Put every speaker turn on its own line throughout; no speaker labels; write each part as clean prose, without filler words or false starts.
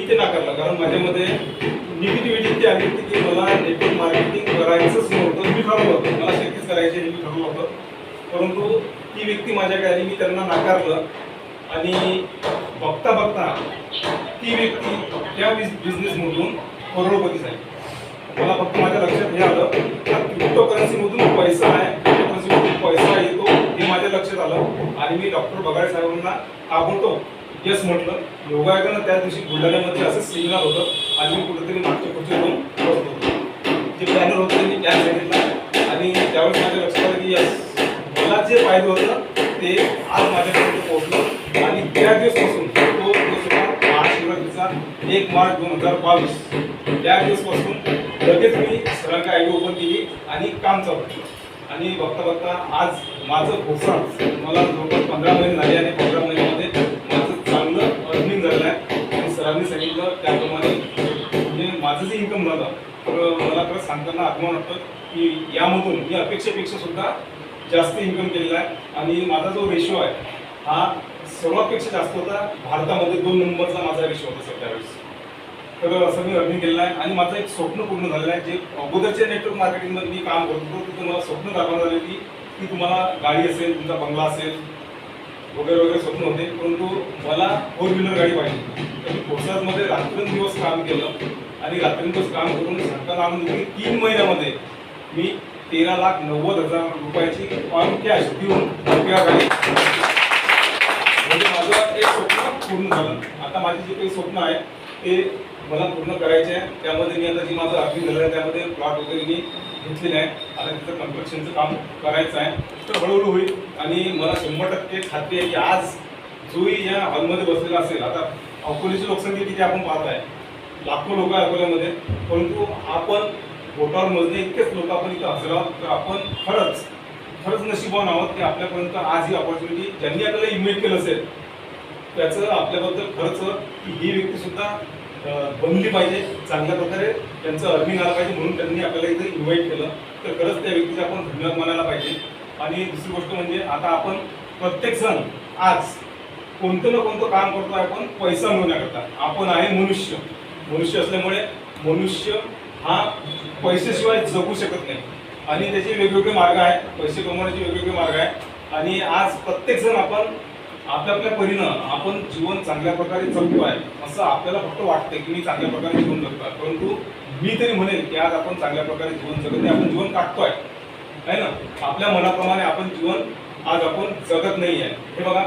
ते नाकारलं, कारण माझ्यामध्ये निगेटिव्हिटी ती आली होती की मला नेटवर्क मार्केटिंग करायचंच नव्हतं. मी ठरवलं होतं मला शेतीच करायची हे मी ठरवलं होतं, परंतु ती व्यक्ती माझ्याकडे आली, मी त्यांना नाकारलं आणि बघता बघता ती व्यक्ती त्या बिझनेसमधून करोडपती झाली. मला फक्त माझ्या लक्षात हे आलं क्रिप्टोकरन्सीमधून पैसा आहे, क्रिप्टोकरन्सीमधून पैसा येतो हे माझ्या लक्षात आलं आणि मी डॉक्टर बगाडे साहेबांना ताबडतोब येस म्हटलं. योगायोगानं त्या दिवशी बुलढाण्यामध्ये असं सेमिनार होतं आणि मी कुठेतरी मागच्या खुर्चीवर जाऊन बसत होतो. जे प्लॅनर होतं मी प्लॅन सांगितलं आणि त्यावेळेस माझ्या लक्षात आलं की यस मला जे पाहिजे होतं ते आज माझ्यापर्यंत पोहोचलं आणि त्या दिवसपासून तो महाशिवरात्रीचा 1 मार्च 2022 त्या दिवसपासून लगेच मी सरांना आय डी ओपन केली आणि काम चालू केलं आणि बघता बघता आज माझं भोसाच मला जवळपास 15 महिने झाले आणि 15 महिन्यामध्ये माझं चांगलं अर्निंग झालेलं आहे आणि सरांनी सांगितलं त्याप्रमाणे म्हणजे माझं जे इन्कम झालं तर मला खरं सांगताना अभिमान वाटतं की यामधून मी अपेक्षेपेक्षा सुद्धा जास्त इन्कम केलेला आहे आणि माझा जो रेशो आहे हा सर्वांपेक्षा जास्त होता. भारतामध्ये 2 नंबरचा माझा रेशो होता सर त्यावेळेस. तर असं मी अर्निंग केलेलं आहे आणि माझं एक स्वप्न पूर्ण झालेलं आहे. जे अगोदरच्या नेटवर्क मार्केटिंगमध्ये मी काम करत होतो तिथं मला स्वप्न दाखवण्यात आले की तुम्हाला गाडी असेल, तुमचा बंगला असेल वगैरे वगैरे स्वप्न होते, परंतु मला 4 व्हीलर गाडी पाहिजे. तर मी भोसाजमध्ये रात्रंदिवस काम केलं आणि रात्रंदिवस काम करून सरकारला आणून 3 महिन्यामध्ये मी 13,90,000 रुपयाची ऑन कॅश देऊन गाडी म्हणजे माझं एक स्वप्न पूर्ण झालं. आता माझी जे काही स्वप्न आहे ते मला पूर्ण करायचे आहे. त्यामध्ये मी आता जी माझं अर्निंग झालं आहे त्यामध्ये प्लॉट वगैरे मी घेतलेले आहे. आता तिथं कन्स्ट्रक्शनचं काम करायचं आहे तर हळूहळू होईल आणि मला 100% खात्री आहे की आज जोही या हॉलमध्ये बसलेला असेल. आता अकोल्याची लोकसंख्या किती आपण पाहत आहे, लाखो लोक आहे अकोल्यामध्ये, परंतु आपण बोटावर मोजणे इतकेच लोक आपण इथं हजर आहोत. तर आपण खरंच नशिबवान आहोत की आपल्यापर्यंत आज ही ऑपॉर्च्युनिटी ज्यांनी आपल्याला इन्व्हाइट केलं असेल त्याचं आपल्याबद्दल खरंच की ही व्यक्तीसुद्धा बनली पाहिजे, चांगल्या प्रकारे त्यांचं अर्निंग आलं पाहिजे म्हणून त्यांनी आपल्याला इथे इन्व्हाइट केलं. तर खरंच त्या व्यक्तीचा आपण धन्यवाद मानायला पाहिजे. आणि दुसरी गोष्ट म्हणजे आता आपण प्रत्येकजण आज कोणतं ना कोणतं काम करतो आहे आपण पैसा मिळवण्याकरता. आपण आहे मनुष्य असल्यामुळे मनुष्य हा पैशाशिवाय जगू शकत नाही आणि त्याचे वेगवेगळे मार्ग आहेत, पैसे कमवण्याचे वेगवेगळे मार्ग आहेत आणि आज प्रत्येकजण आपण आपल्या परीनं आपण जीवन चांगल्या प्रकारे जगतो आहे असं आपल्याला फक्त वाटतं की मी चांगल्या प्रकारे जीवन जगतो आहे, परंतु मी तरी म्हणेन की आज आपण चांगल्या प्रकारे जीवन जगत नाही, आपण जीवन काढतोय आहे ना. आपल्या मनाप्रमाणे आपण जीवन आज आपण जगत नाही आहे. हे बघा,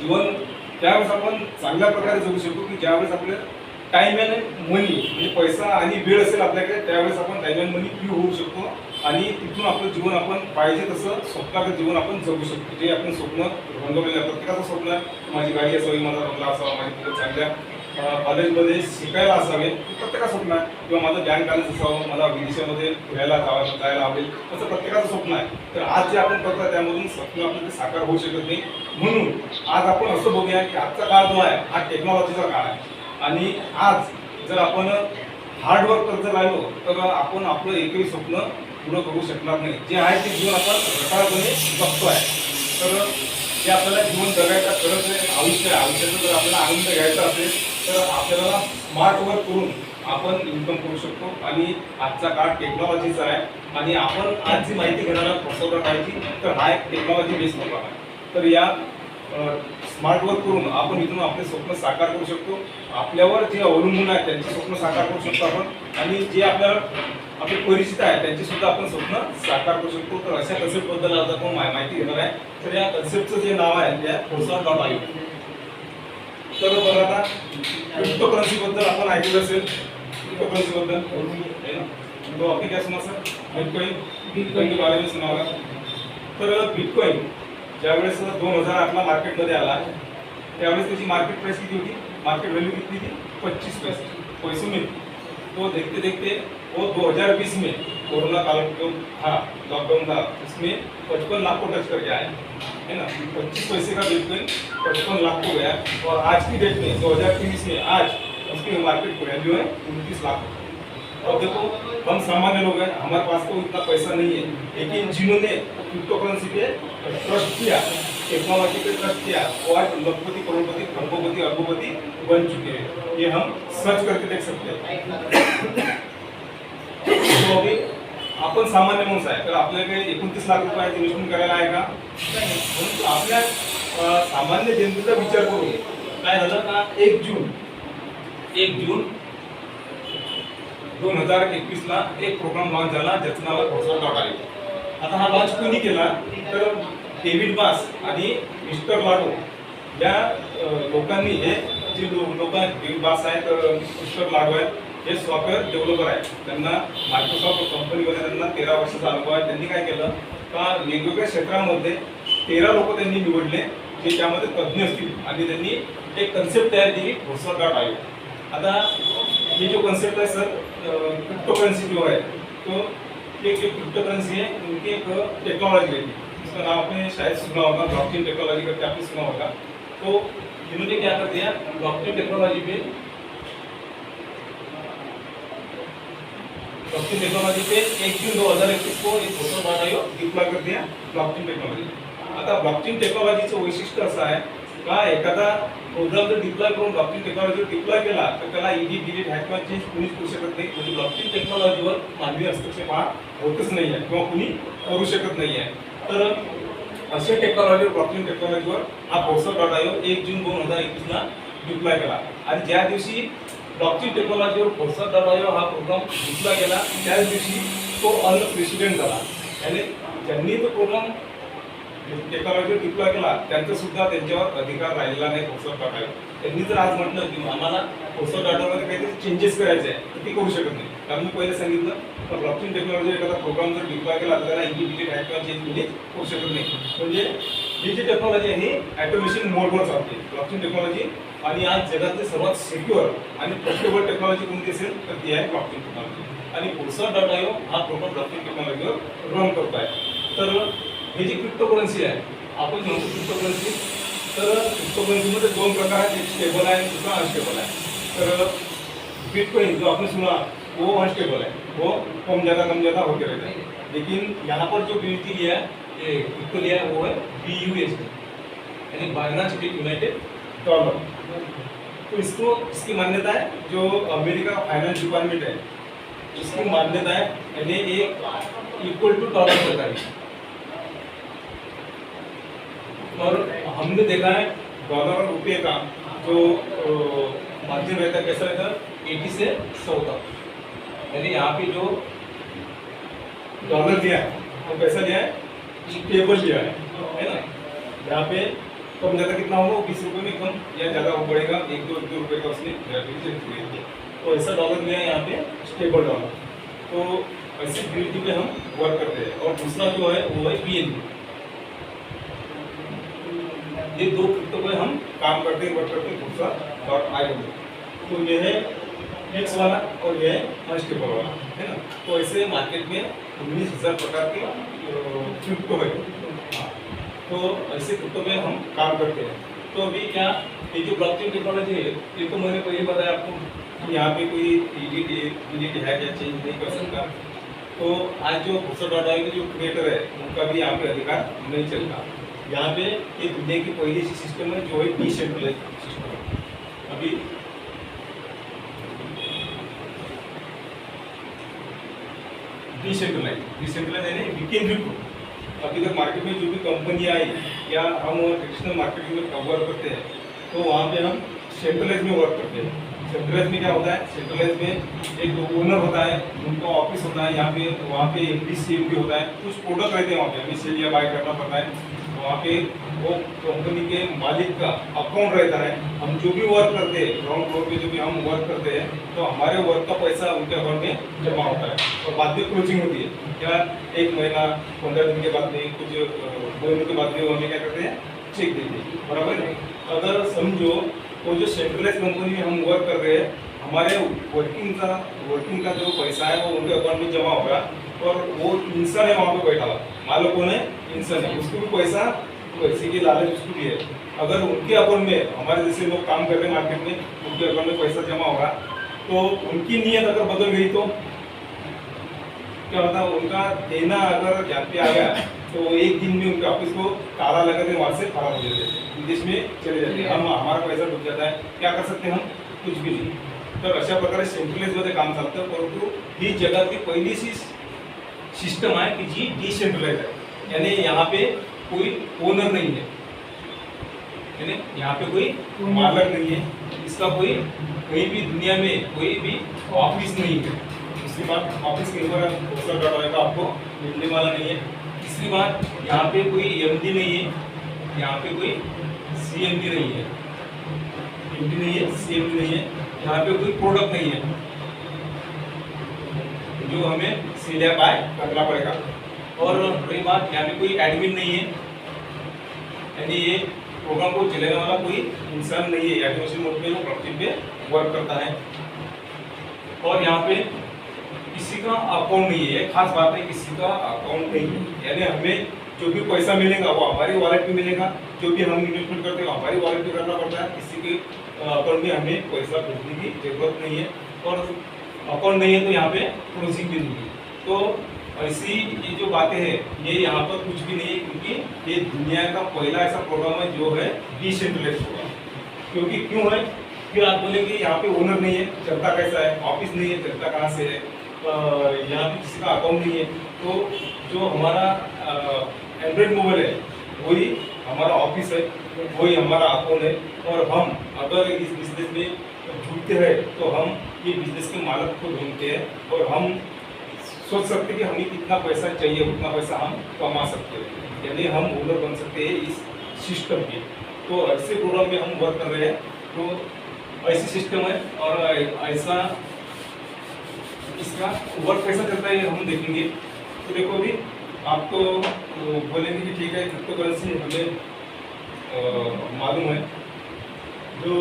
जीवन त्यावेळेस आपण चांगल्या प्रकारे जगू शकतो की ज्यावेळेस आपल्या टाईम अँड मनी म्हणजे पैसा आणि वेळ असेल आपल्याकडे त्यावेळेस आपण टाईम अँड मनी फ्री होऊ शकतो आणि तिथून आपलं जीवन आपण पाहिजे तसं स्वप्नाचं जीवन आपण जगू शकतो. जे आपण स्वप्न रंगवलेलं आहे, प्रत्येकाचं स्वप्न आहे माझी गाडी असावी, माझा बंगला असावा, माझी मुलं चांगल्या कॉलेजमध्ये शिकायला असावे, प्रत्येकाचं स्वप्न आहे. किंवा माझं बँक बॅलन्स असावं, मला विदेशामध्ये फिरायला जायला हवेल, असं प्रत्येकाचं स्वप्न आहे. तर आज जे आपण करतो त्यामधून स्वप्न आपलं ते साकार होऊ शकत नाही. म्हणून आज आपण असं बघूया की आजचा काळ जो आहे हा टेक्नॉलॉजीचा काळ आहे आणि आज जर आपण हार्डवर्क करत राहिलो तर आपण आपलं एकही स्वप्न पुरं करू शकणार नाही. जे आहे ते जीवन आपण रसाळपणे जगतो आहे. तर जे आपल्याला जीवन जगायचं खरंच आयुष्य आहे, आयुष्याचा जर आपल्याला आनंद घ्यायचा असेल तर आपल्याला स्मार्ट वर्क करून आपण इन्कम करू शकतो आणि आजचा काळ टेक्नॉलॉजीचा आहे आणि आपण आज जी माहिती घेणारा फसवता पाहिजे तर हा एक टेक्नॉलॉजी बेस्ड प्रोग्राम आहे. तर या स्मार्ट वर्क करून आपण इथून आपले स्वप्न साकार करू शकतो. आपल्यावर जे अवलंबून आहे त्यांचे स्वप्न साकार करू शकतो आपण आणि जे आपल्याला आपले परिचित आहे त्यांची सुद्धा आपण स्वप्न साकार करू शकतो. तर अशा कन्सेप्टबद्दल आज आपण माहिती घेणार आहे. तर या कन्सेप्टचं जे नाव आहे त्या Forza.io. तर बघा, आता क्रिप्टोकरन्सीबद्दल आपण ऐकलं असेल. क्रिप्टोकरन्सीबद्दल तो आपली काय समजतं बिटकॉइन के बारे में सुना होगा. तर बिटकॉइन ज्यावेळेस 2008ला मार्केटमध्ये आला त्यावेळेस त्याची मार्केट प्राइस किती होती, मार्केट व्हॅल्यू किती थी 25 पैसों में. तो देखते देखते वो 2020 में कोरोना काल जो था, लॉकडाउन था, उसमें 55 लाख को टच करके आया है ना. 25 पैसे का बिटकॉइन 55 लाख को गया और आज की डेट में 2023 में आज उसकी मार्केट वैल्यू है 29 लाख. अब देखो, हम सामान्य लोग हैं, हमारे पास तो इतना पैसा नहीं है, लेकिन जिन्होंने क्रिप्टो करेंसी पे ट्रस्ट किया टेक्नोलॉजी के ट्रस्ट किया वो आज लखपति, करोड़पति, खरबोपति, अरबोपति बन चुके हैं। ये हम सर्च करके देख सकते हैं। तो अभी आपण सामान्य माणूस आहे तर आपल्याकडे 29 लाख रुपयाची इन्व्हेस्टमेंट करायला आहे का? नाही. म्हणून आपल्या सामान्य जनतेचा विचार करून काय झालं का 1 जून 2021 ला एक प्रोग्राम लॉन्च झाला ज्याचं नाव आहे भोसर.io. आता हा लॉन्च कोणी केला तर डेव्हिड बास आणि मिस्टर लाडो या लोकांनी हे जे लोक आहेत, डेव्हिड बास आहेत, मिस्टर लाडो आहेत, हे सॉफ्टवेअर डेव्हलपर आहेत. त्यांना मायक्रोसॉफ्ट कंपनीमध्ये त्यांना 13 वर्षाचा अनुभव आहे. त्यांनी काय केलं का वेगवेगळ्या क्षेत्रामध्ये 13 लोक त्यांनी निवडले जे त्यामध्ये तज्ज्ञ असतील आणि त्यांनी एक कन्सेप्ट तयार केली भोसर.io. आता हे जो कन्सेप्ट आहे सर क्रिप्टोकरन्सी जो है तो एक जो क्रिप्टोकरन्सी है उनकी एक टेक्नोलॉजी है इसका नाम आपने शायद सुना होगा, ब्लॉकचेन टेक्नोलॉजी करके आपने सुना होगा. तो इन्होंने क्या कर दिया ब्लॉकचेन टेक्नोलॉजी पे 1 जून 2021 को एक भोसर.io डिप्लॉय कर दिया ब्लॉकचेन टेक्नॉलॉजी. आता ब्लॉकचेन टेक्नॉलॉजीचं वैशिष्ट्य असं आहे का एखादा प्रोग्राम जर डिप्लॉय करून ब्लॉकचेन टेक्नॉलॉजी डिप्लॉय केला तर त्याला एडिट डिलीट हॅक किंवा चेंज कुणीच करू शकत नाही. म्हणजे ब्लॉकचेन टेक्नॉलॉजीवर मानवी हस्तक्षेप हा होतच नाही आहे किंवा कुणी करू शकत नाही आहे. तर अशा टेक्नॉलॉजीवर ब्लॉकचेन टेक्नॉलॉजीवर हा भोसर.io 1 जून 2021 ला डिप्लॉय केला. आणि ज्या दिवशी ब्लॉकचेन टेक्नॉलॉजीवर भोसर.io हा प्रोग्राम डिप्लॉय केला त्याच दिवशी तो अनप्रेसिडेंट झाला. आणि ज्यांनी तो प्रोग्राम टेक्नॉलॉजी डिप्लॉय केला त्यांचा सुद्धा त्यांच्यावर अधिकार राहिलेला नाही भोसर.io. त्यांनी जर आज म्हटलं की आम्हाला भोसर.io मध्ये काहीतरी चेंजेस करायचे आहे तर ते करू शकत नाही. कारण मी पहिले सांगितलं तर ब्लॉकचेन टेक्नॉलॉजी एखादा प्रोग्राम जर डिप्लॉय केला तर त्याला इमिडिएट हॅक किंवा चेंज करू शकत नाही. म्हणजे ही जी टेक्नॉलॉजी आहे ही ऑटोमेशन मोडवर चालते ब्लॉकचेन टेक्नॉलॉजी. आणि आज जगातली सर्वात सिक्युअर आणि ट्रस्टेबल टेक्नॉलॉजी कोणती असेल तर ती आहे ब्लॉकचेन टेक्नॉलॉजी. आणि भोसर.io हा प्रोग्राम ब्लॉकचेन टेक्नॉलॉजीवर रन करत आहे. तर हे जी क्रिप्टोकरन्सी आहे आपण म्हणतो क्रिप्टोकरन्सी, तर क्रिप्टोकरन्सीमध्ये 2 प्रकार आहेत, एक स्टेबल आहे आणि दुसरा अनस्टेबल आहे. तर बिटकॉइन जो आपने सुना वो अनस्टेबल है, वो कम ज़्यादा होते रहता है. लेकिन यहाँ पर जो BUSD लिया है ये क्रिप्टो लिया है वो है BUSD यानी बाइनेंस यूनाइटेड डॉलर. तो इसकी मान्यता है जो अमेरिका फाइनेंस डिपार्टमेंट है इसकी मान्यता है यानी एक इक्वल टू डॉलर होता है. और हमने देखा है डॉलर और रुपये का जो माध्यम रहता है कैसा रहता है 80 से 100 तक. यानी यहाँ पे जो डॉलर दिया है वो कैसा लिया है स्टेबल लिया है ना. यहाँ पे कम ज़्यादा कितना होगा 20 रुपये में कम या ज़्यादा हो बढ़ेगा 1-2 रुपये का उसने तो ऐसा डॉलर लिया है यहाँ पे स्टेबल डॉलर. तो ऐसे BUSD पे हम वर्क करते हैं. और दूसरा जो है वो है BNB. ये 2 क्रिप्टो पे हम काम करते हैं वर्क करते हैं भोसर.io. तो ये है फिक्स वाला और ये है अनस्टेबल वाला है ना. तो ऐसे मार्केट में 19,000 प्रकार के क्रिप्टो है. तो ऐसे क्रिप्टो में हम काम करते हैं. तो अभी क्या ये जो ब्लॉकचेन टेक्नोलॉजी है ये तो मैंने पहले बताया आपको कि यहाँ पे कोई एडिट हैक या चेंज नहीं कर सकता. तो आज जो भोसर.io के जो क्रिएटर है उनका भी यहाँ पे अधिकार नहीं चलता. यहाँ पे ये दुनिया की पहली सी सिस्टम है जो है डिसेंट्रलाइज सिस्टम. अभी डिसेंट्रलाइज यानी विकेंद्रीकृत. अभी तक मार्केट में जो भी कंपनी आई या हम ट्रेडिशनल मार्केटिंग में कवर करते हैं तो वहाँ पे हम सेंट्रलाइज में वर्क करते हैं. सेंट्रलाइज में क्या होता है सेंट्रलाइज में एक ओनर होता है उनका ऑफिस होता है यहाँ पे वहाँ पे MD CMD होता है. कुछ प्रोडक्ट रहते हैं वहाँ पे हमें सेल या बाय करना पड़ता है. वहाँ पे वो कंपनी के मालिक का अकाउंट रहता है. हम जो भी वर्क करते हैं ग्राउंड फ्लोर पे जो भी हम वर्क करते हैं तो हमारे वर्क का पैसा उनके अकाउंट में जमा होता है. और बाद में क्लोजिंग होती है क्या 1 महीना 15 दिन के बाद में कुछ 2 महीने के बाद में हमें क्या करते हैं चेक देते हैं. बराबर है. अगर समझो वो जो सेंट्रलाइज कंपनी में हम वर्क कर रहे हैं हमारे वर्किंग का जो पैसा है वो उनके अकाउंट में जमा होगा. और वो इंसान है वहाँ पे बैठा हुआ मालिकों ने इंसान है उसको भी पैसे की लालच उसको भी है. अगर उनके अकाउंट में हमारे जैसे लोग काम कर रहे हैं मार्केट में उनके अकाउंट में पैसा जमा होगा तो उनकी नीयत अगर बदल गई तो क्या होता है उनका देना अगर यहाँ पे आ गया तो एक दिन में उनके ऑफिस को ताला लगा के वहाँ से फरार हो जाते हैं, विदेश में चले जाते हैं, हम हमारा पैसा डूब जाता है, क्या कर सकते हैं हम? कुछ भी नाही. तर अशा प्रकारे सेंट्रलाइजमध्ये काम चालतं. परंतु ही जगातली पहिलीची सिस्टम आहे की जी डिसेंट्रलाइज आहे, यानी यहाँ पे कोई ओनर नहीं है, यानी यहाँ पे कोई मालक नहीं है, इसका कोई कहीं भी दुनिया में कोई भी ऑफिस नहीं है. दूसरी बात, ऑफिस के ऊपर पोस्टर डाला रहेगा, आपको मिलने वाला नहीं है. तीसरी बात, यहाँ पे कोई एमडी नहीं है, यहाँ पे कोई सीएमडी नहीं है, एमडी नहीं है, सीएमडी नहीं है, यहाँ पे कोई प्रोडक्ट नहीं है जो हमें सीधे बाय करना पड़ेगा. और रही बात, यहाँ पे कोई एडमिन नहीं है, यानी ये प्रोग्राम को चलाने वाला कोई इंसान नहीं है, एडमिशन मोड में वो प्रोडक्टिव पे वर्क करता है. और यहाँ पे किसी का अकाउंट नहीं है, खास बात है, किसी का अकाउंट नहीं है, यानी हमें जो भी पैसा मिलेगा वो हमारी वॉलेट में मिलेगा, जो भी हम इन्वेस्टमेंट करते हैं हमारी वॉलेट में करना पड़ता है, किसी के अकाउंट में हमें पैसा भेजने की जरूरत नहीं है. और अकाउंट नहीं है तो यहाँ पे प्रोसेसिंग भी नहीं है. तो ऐसी ये जो बातें हैं ये यहाँ पर कुछ भी नहीं है, क्योंकि ये दुनिया का पहला ऐसा प्रोग्राम है जो है डिसेंट्रलाइज होगा. क्योंकि क्यों है? फिर आप बोलेंगे यहाँ पे ओनर नहीं है, चलता कैसा है? ऑफिस नहीं है, चलता कहाँ से है? यहाँ पे किसी का अकाउंट नहीं है. तो जो हमारा एंड्रॉइड मोबाइल है वही हमारा ऑफिस है, वही हमारा अकाउंट है. और हम अगर इस बिजनेस में जुड़ते हैं तो हम ये बिजनेस के मालिक को ढूंढते हैं, और हम सोच सकते हैं कि हमें कितना पैसा चाहिए उतना पैसा हम कमा सकते हैं, यानी हम ओनर बन सकते हैं इस सिस्टम के. तो ऐसे प्रोग्राम में हम वर्क कर रहे हैं. तो ऐसी सिस्टम है, और ऐसा इसका वर्क कैसा करता है हम देखेंगे. तो देखो अभी आपको बोलेंगे कि ठीक है क्रिप्टो करेंसी हमें मालूम है, जो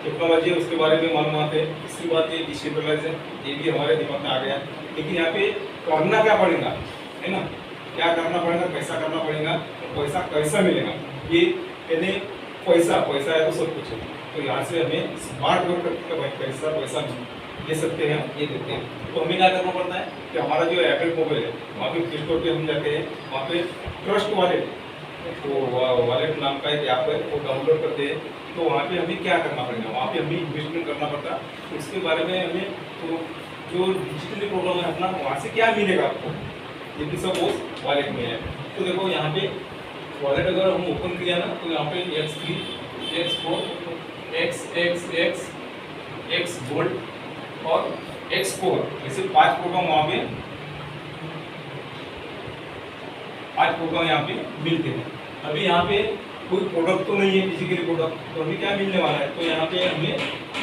टेक्नोलॉजी है उसके बारे में मालूमात है. इसकी बात ये डिसेंट्रलाइज है, ये भी हमारे दिमाग में आ गया. लेकिन यहाँ पे करना क्या पड़ेगा, है ना? क्या करना पड़ेगा, कैसा करना पड़ेगा, और पैसा कैसा मिलेगा. ये यानी पैसा है तो सब कुछ है. तो यहाँ से हमें स्मार्ट वर्क करके भाई पैसा ले सकते हैं, ये देते हैं. तो हमें क्या करना पड़ता है कि हमारा जो एंड्रॉइड मोबाइल है वहाँ पे प्ले स्टोर पे हम जाते हैं, वहाँ पे ट्रस्ट वॉलेट, तो वॉलेट नाम का एक ऐप है वो डाउनलोड करते हैं. तो वहाँ पे हमें क्या करना पड़ेगा, वहाँ पे हमें इन्वेस्टमेंट करना पड़ता है. तो इसके बारे में हमें तो जो डिजिटली प्रोग्राम है अपना, वहाँ से क्या मिलेगा आपको, ये भी सपोज वॉलेट में है. तो देखो यहाँ पे वॉलेट अगर हम ओपन किया ना, तो यहाँ पे X3, X4, X गोल्ड और X4 ऐसे 5 प्रोग्राम वहाँ पे 5 प्रोग्राम यहाँ पे मिलते हैं. अभी यहाँ पे कोई प्रोडक्ट तो नहीं है फिजिकली प्रोडक्ट, तो अभी क्या मिलने वाला है? तो यहाँ पे हमें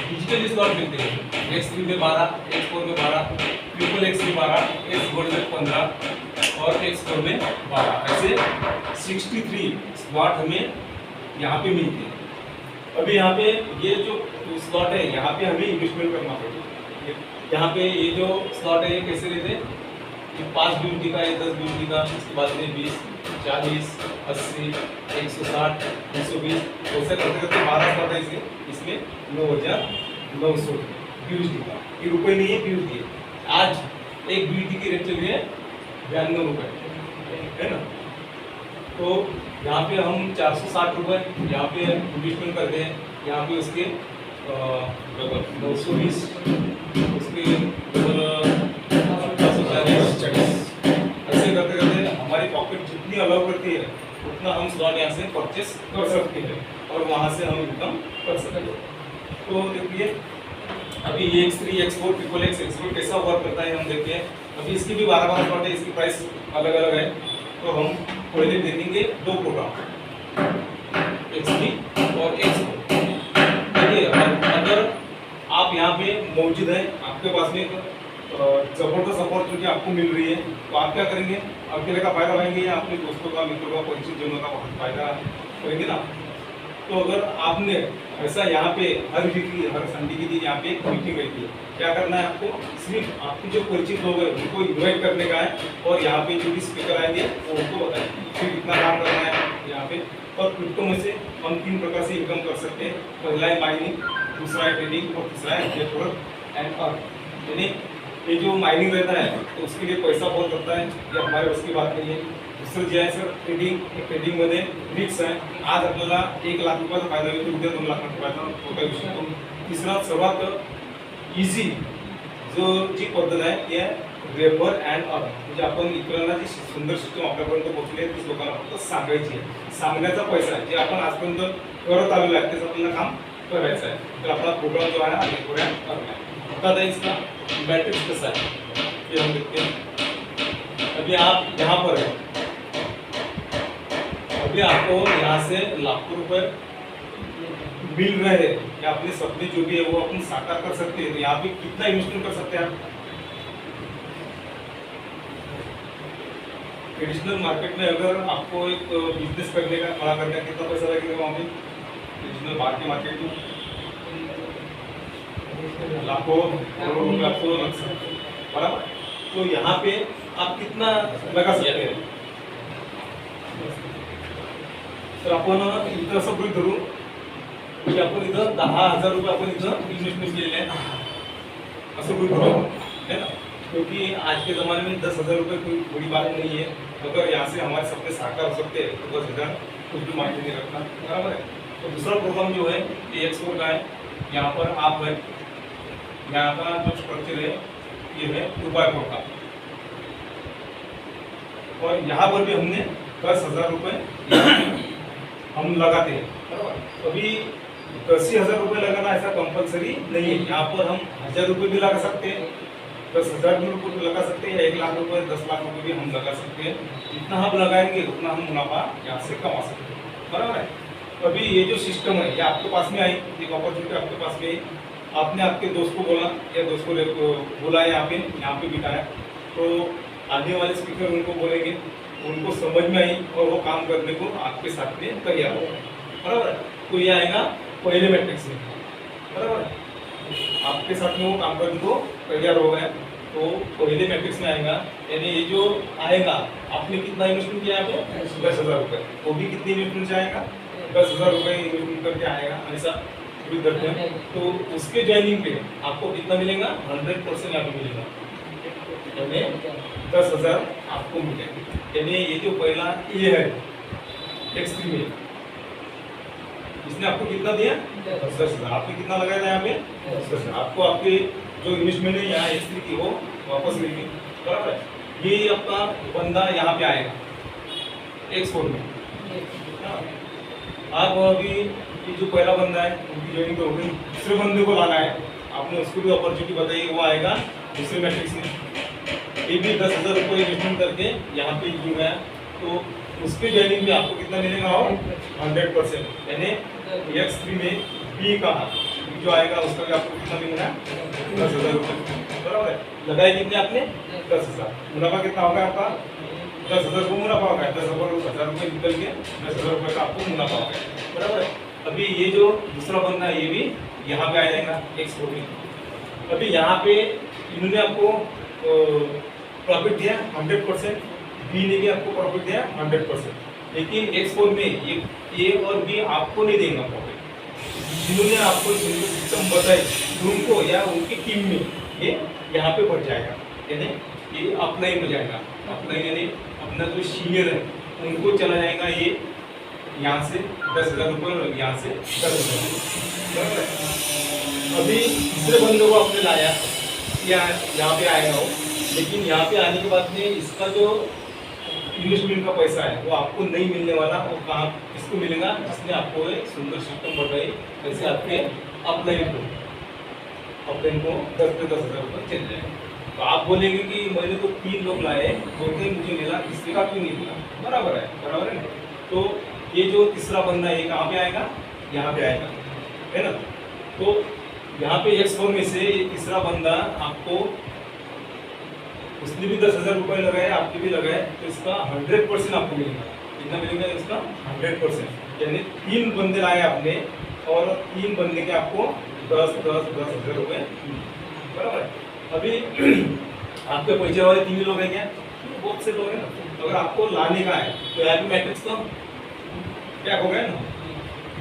डिजिटल स्लॉट मिलते हैं. X3 में 12, X4 में 12, ट्रिपल X में 12, X गोल्ड में 15 और X4 में 12, ऐसे 63 स्लॉट हमें यहाँ पे मिलते हैं. अभी यहाँ पे ये जो स्लॉट है यहाँ पे हमें इन्वेस्टमेंट करना पड़ेगा. यहाँ पे ये जो स्लॉट है ये कैसे रहते हैं? ये 5 BUT का है, 10 BUT का, इसके बाद में 20, 40, 80, 160, 120, ऐसे करते करते 12 स्लॉट है इसमें 9,900 BUT का. ये रुपये नहीं है, BUT है. आज एक BUT की रेट चल रही है 92 रुपये, है ना? तो यहाँ पे हम 460 रुपये यहाँ पे इन्वेस्टमेंट करते हैं. यहाँ पे उसके 920, उसके 440, ऐसे करते करते हमारी पॉकेट जितनी अलाउ करती है उतना हम स्लॉट यहाँ से परचेस कर सकते हैं, और वहाँ से हम इनकम कर सकते हैं. तो देखिए अभी ये X3, X4, ट्रिपल X कैसा वर्क करता है हम देखते हैं. अभी इसकी भी 12 स्लॉट है, इसकी प्राइस अलग अलग है. तो हम पहले देखेंगे 2 प्रोग्राम X3 और X4. देखिए अगर आप यहाँ पे मौजूद हैं, आपके पास में ज़बरदस्त अपॉर्चुनिटी आपको मिल रही है, तो आप क्या करेंगे? अकेले का फायदा उठाएंगे या अपने दोस्तों का, मित्रों का, परिचित जनों का फायदा करेंगे ना? तो अगर आपने ऐसा यहाँ पे हर वीकली, हर संडे के दिन यहाँ पे एक मीटिंग रहती है, क्या करना है आपको? सिर्फ आपके जो परिचित लोग हैं उनको इन्वाइट करने का है, और यहाँ पे जो भी स्पीकर आएंगे वो उनको बताएं फिर इतना काम करना है यहाँ पे. और क्रिप्टो में से हम 3 प्रकार से इनकम कर सकते हैं. पहला है माइनिंग, दूसरा है ट्रेडिंग, और तीसरा है नेटवर्क एंड अर्न. यानी ये जो माइनिंग रहता है तो उसके लिए पैसा बहुत लगता है, ये हमारे बस की बात नहीं है. दुसरं जे आहे सर ट्रेडिंग, ट्रेडिंगमध्ये रिक्स आहे. आज आपल्याला 1,00,000 रुपयाचा फायदा होतो, उद्या 2,00,000 रुपयाचा तोटा येऊ शकतो. तिसरा सर्वात इझी जो जी पद्धत आहे ती आहे रेफर अँड अर्न. म्हणजे आपण इतरांना जी सुंदर सिस्टम आपल्यापर्यंत पोहोचली आहे तीच लोकांना फक्त सांगायची आहे. सांगण्याचा पैसा आहे जे आपण आजपर्यंत करत आलेलो आहे त्याचं आपल्याला काम करायचं आहे. तर आपला प्रोग्राम जो आहे रेफर अँड अर्न है. बता दें इसका मैट्रिक्स कैसा है ये हम देखते हैं. अभी आप यहाँ पर है, अभी आपको यहाँ से लाखों रुपए मिल रहे हैं या अपने सपने जो भी है वो अपन साकार कर सकते हैं. यहाँ पे कितना इन्वेस्टमेंट कर सकते हैं आप. ट्रेडिशनल मार्केट में अगर आपको एक बिजनेस करने का खड़ा करने का कितना पैसा लगेगा वहाँ पे ट्रेडिशनल भारतीय मार्केट में लाखों करोड़ों रुपये आपको लग सकते हैं. बराबर. तो यहाँ पे आप कितना लगा सकते हैं. तर आपण इथं असं गृहीत धरू की आपण इथं 10,000 रुपये आपण इथं इन्वेस्टमेंट केलेले आहे असं गृहीत धरू है ना. क्योंकि आज के ज़माने में 10,000 रुपये कोई बड़ी बात नहीं है. अगर यहाँ से हमारे सपने साकार हो सकते हैं तो 10,000 कुछ भी मायने नहीं रखना. बराबर है. तो दूसरा प्रोग्राम जो है ये एक्सपोर्ट का है. यहाँ पर आप है, यहाँ का जो स्ट्रक्चर है ये है रुपये का और यहाँ पर भी हमने 10,000 रुपये हम लगाते हैं. बराबर. अभी 10,000 रुपये लगाना ऐसा कंपलसरी नहीं है. यहाँ पर हम 1,000 रुपये भी लगा सकते हैं, 10,000 रुपये भी लगा सकते हैं, 1,00,000 रुपये 10,00,000 रुपये भी हम लगा सकते हैं. जितना हम लगाएंगे उतना हम मुनाफा यहाँ से कमा सकते हैं. बराबर है. अभी ये जो सिस्टम है ये आपके पास में आई, एक अपॉर्चुनिटी आपके पास में आई. आपने आपके दोस्त को बोला या दोस्त को बोला यहाँ पे बिठाया तो आने वाले स्पीकर उनको बोलेंगे, उनको समझ में आई और वो काम करने को आपके साथ में तैयार हो. बराबर है. तो ये आएगा पहले मैट्रिक्स में. बराबर है. आपके साथ में वो काम करने को तैयार हो गया तो पहले मैट्रिक्स में आएगा. यानी ये जो आएगा आपने कितना इन्वेस्टमेंट किया यहाँ पे 10,000 रुपये. वो भी कितनी इन्वेस्टमेंट से आएगा 10,000 रुपये इन्वेस्टमेंट करके आएगा ऐसा करते हैं. तो उसके ज्वाइनिंग पे आपको कितना मिलेगा 100% यहाँ पे मिलेगा. यानी 10,000 आपको मिलेगा. यानी ये जो पहला ये है X3 में इसने आपको कितना दिया 10,000. आपने कितना लगाया था यहाँ पे 10,000. आपको आपके जो इन्वेस्टमेंट है यहाँ X3 की वो वापस मिलेगी. बराबर है. ये आपका बंदा यहाँ पे आएगा X4 में. आप अभी ये जो पहला बंदा है उनकी ज्वाइनिंग तो हो गई. दूसरे बंदे को लाना है, आपने उसको भी अपॉर्चुनिटी बताई, वो आएगा दूसरे मैट्रिक्स में. ये भी 10,000 रुपये इन्वेस्टमेंट करके यहाँ पे जुड़ गया तो उसके ज्वाइनिंग में आपको कितना मिलेगा और 100%. यानी X3 में B का जो आएगा उसका भी आपको कितना मिलेगा 10,000 रुपये. बराबर है. लगाए कितने आपने 10,000. मुनाफा कितना होगा आपका 10,000 को मुनाफा होगा. 10,000 रुपये निकल के 10,000 रुपये का आपको मुनाफा होगा. बराबर है. अभी ये जो दूसरा बंदा है ये भी यहाँ पे आ जाएगा X4 में. अभी यहाँ पे इन्होंने आपको प्रॉफिट दिया 100%, बी ने भी आपको प्रॉफिट दिया 100%. लेकिन X4 में ये A और B आपको नहीं देगा प्रॉफिट. जिन्होंने आपको सिस्टम बताई उनको या उनकी टीम में ये यहाँ पे बढ़ जाएगा. यानी ये अपलाइन हो जाएगा. अपलाइन यानी अपना जो सीनियर है उनको चला जाएगा ये यहाँ से 10,000 रुपये और यहाँ से 10,000. बराबर है. अभी तीसरे बंदे को आपने लाया या यहाँ पे आएगा वो. लेकिन यहाँ पे आने के बाद में इसका जो इन्वेस्टमेंट का पैसा है वो आपको नहीं मिलने वाला. वो कहाँ किसको मिलेगा जिसने आपको एक सुंदर सिस्टम बताई वैसे आपके अपलाइन को 10,000 रुपये चल जाएगा. तो आप बोलेंगे कि मैंने तो 3 लोग लाए बोलते मुझे मिला, तीसरे का क्यों नहीं मिला. बराबर है. बराबर है ना. तो ये जो तीसरा बंदा है ये कहाँ पे आएगा यहाँ पे आएगा है ना. तो यहाँ पे X4 में से ये तीसरा बंदा आपको उसने भी 10,000 रुपये लगाए आपके भी लगाए तो इसका 100% आपको मिलेगा. कितना मिलेगा इसका 100%. यानी 3 बंदे लाए आपने और 3 बंदे के आपको 10,000 रुपये. बराबर है. अभी आपके पैसे वाले 3 लोग हैं क्या बहुत से लोग हैं ना. अगर आपको लाने का है तो यहाँ पे मैट्रिक्स तो क्या हो गया ना.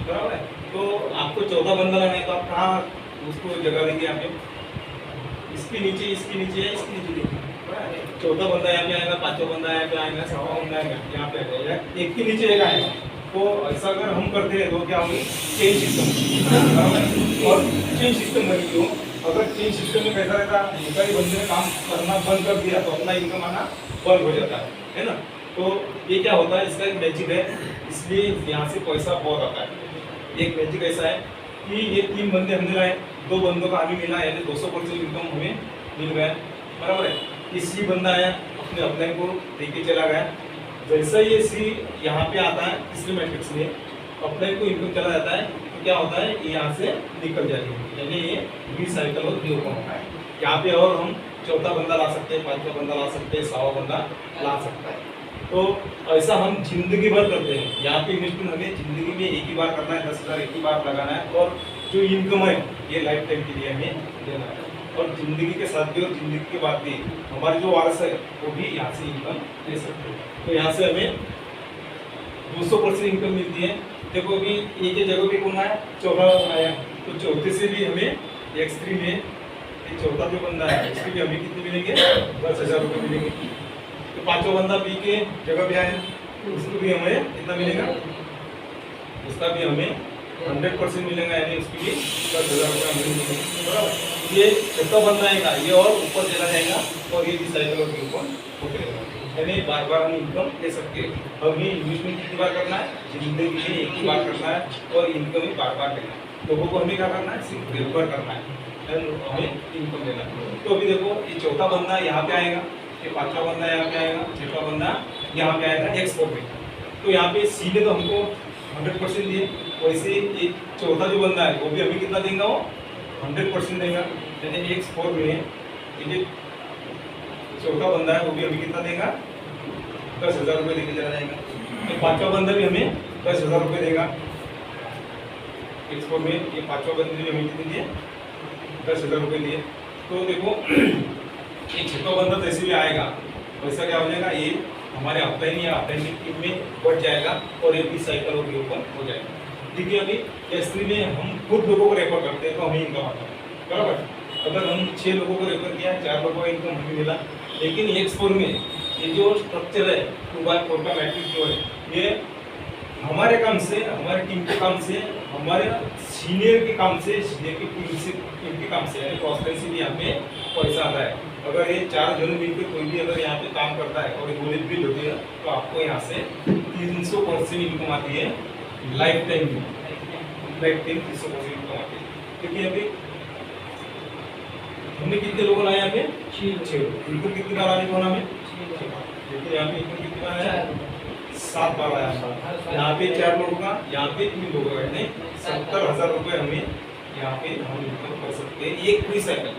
बराबर है. तो आपको 14 बंदा लाना है तो आप कहाँ उसको जगह देंगे यहाँ पे. इसके नीचे है इसके नीचे चौथा बंदा यहाँ पे आएगा, पांचवा बंदा यहाँ पे आएगा, छठा बंदा आएगा यहाँ पे आएगा, एक के नीचे एक आएगा। तो ऐसा अगर हम करते हैं तो क्या होगी, चेन सिस्टम, और चेन सिस्टम बनी क्यों, अगर चेन सिस्टम में कैसा रहता है, एक ही बंदे ने काम करना बंद कर दिया तो अपना इनकम आना बंद हो जाता है ना। तो ये क्या होता है, इसका एक मैजिक है, इसलिए यहाँ से पैसा बहुत आता है। एक मैजिक ऐसा है कि ये 3 बंदे हमने लाए, 2 बंदों का हमें मिला, यानी 200% इनकम हमें मिल गया, बराबर है। इसी बंदा आया अपने अपने को लेके चला गया, जैसा ये सी यहाँ पे आता है तीसरे मैट्रिक्स में, अपने को इनकम चला जाता है, तो क्या होता है, ये यहाँ से निकल जाती है, यानी ये रिसाइकल और रीओपन होता है। यहाँ पे और हम चौथा बंदा ला सकते हैं, पांचवा बंदा ला सकते हैं, 6वां बंदा ला सकता है। तो ऐसा हम जिंदगी भर करते हैं। यहाँ पे इन्वेस्टमेंट हमें जिंदगी में एक ही बार करना है, 10,000 एक ही बार लगाना है, और जो इनकम है ये लाइफ टाइम के लिए हमें देना है, और जिंदगी के साथ भी और जिंदगी के बाद भी हमारे जो वारस है वो भी यहाँ से इनकम ले सकते हैं। तो यहाँ से हमें 200% इनकम मिलती है। देखो अभी एक ही जगह भी कौन आया, चौथा आया, तो चौथे से भी हमें X3 में चौथा जो बंदा है इसके भी हमें कितने मिलेंगे, 10,000 रुपये मिलेंगे। तो पांचवा बंदा बी के जगह भी आया, उसको भी हमें कितना मिलेगा, उसका भी हमें 100% मिलेगा, यानी उसके लिए 10,000 रुपये हमें मिलेंगे, बराबर। ये छठा बंदा आएगा, ये और ऊपर चला जाएगा, और ये रिसाइकल और रीओपन होते रहेगा, यानी बार बार हम इनकम ले सकते हैं। हमें इन्वेस्टमेंट कितनी बार करना है, जिंदगी में एक ही बार करना है, और इनकम ही बार बार लेना है। लोगों को हमें क्या करना है, सिर्फ रेगुलर करना है, हमें इनकम लेना है। तो अभी देखो ये चौथा बंदा यहाँ पे आएगा, ये पांचवा बंदा यहाँ पे आएगा, छठा बंदा यहाँ पे आएगा X4 में। तो यहाँ पे सी ने तो हमको 100% दिए, वैसे ये चौथा जो बंदा है वो भी अभी कितना देगा, वो 100% देगा, यानी X4 में ये चौथा बंदा है वो भी अभी कितना देगा, 10,000 रुपये देके चला जाएगा। ये पांचवा बंदा भी हमें 10,000 रुपये देगा X4 में, ये पांचवा बंदे भी हमें कितने दिए, 10,000 रुपये दिए। तो देखो ये छठा बंदा तो ऐसे भी आएगा, वैसा क्या हो जाएगा, ये हमारे अपलाइन या अपलाइन टीम में बढ़ जाएगा, और ये भी साइकिल और रीओपन हो जाएगा। देखिए अभी X3 में हम खुद लोगों को रेफर करते हैं तो हमें इनकम आता है, बराबर। अगर हम 6 लोगों को रेफर किया, 4 लोगों का इनकम हमें मिला, लेकिन X4 में ये जो स्ट्रक्चर है 2x4 का मैट्रिक्स जो है, ये हमारे काम से, हमारे टीम के काम से, हमारे सीनियर के काम से, सीनियर की टीम के काम से, यानी ट्रांसपेरेंसी भी यहाँ पे पैसा आता है। अगर ये 4 जन मिलकर कोई भी अगर यहाँ पे काम करता है और बोनस भी होती है, तो आपको यहाँ से 300% इनकम आती है लाइफ टाइम में, लाइफ टाइम 300% इनकम आती है। क्योंकि अभी हमने कितने लोगों लाए यहाँ पे, 6 लोग। इनकम कितनी बार आने को हमें, देखिए यहाँ पे इनकम कितनी बार आया, 7 बार आया। यहाँ पे 4 लोगों का, यहाँ पे 3 लोगों का, यानी 70,000 रुपये हमें यहाँ पे हम इनकम कर सकते हैं। एक रिसाइकल,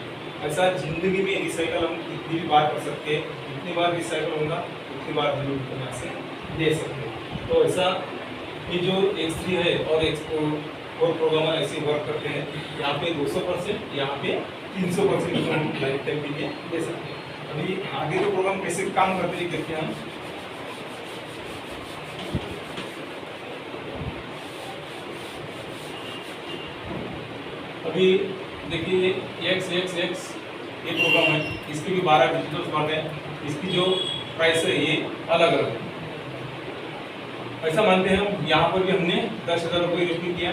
ऐसा जिंदगी में रिसाइकल हम कितनी भी बार कर सकते हैं, जितनी बार रिसाइकल होगा उतनी बार हम इनकम यहाँ से दे सकते हैं। तो ऐसा ये जो X3 है और X4 प्रोग्रामर ऐसे वर्क करते हैं, यहाँ पे 200%, यहाँ पे 300% इनकम लाइफ टाइम के लिए दे सकते हैं। अभी आगे जो प्रोग्राम कैसे काम करते हैं देखते हैं हम। अभी देखिए X ये प्रोग्राम है, इसके भी 12 डिजिटल स्लॉट है, इसकी जो प्राइस है ये अलग अलग है। ऐसा मानते हैं हम, यहाँ पर भी हमने 10,000 रुपये इन्वेस्टमेंट किया,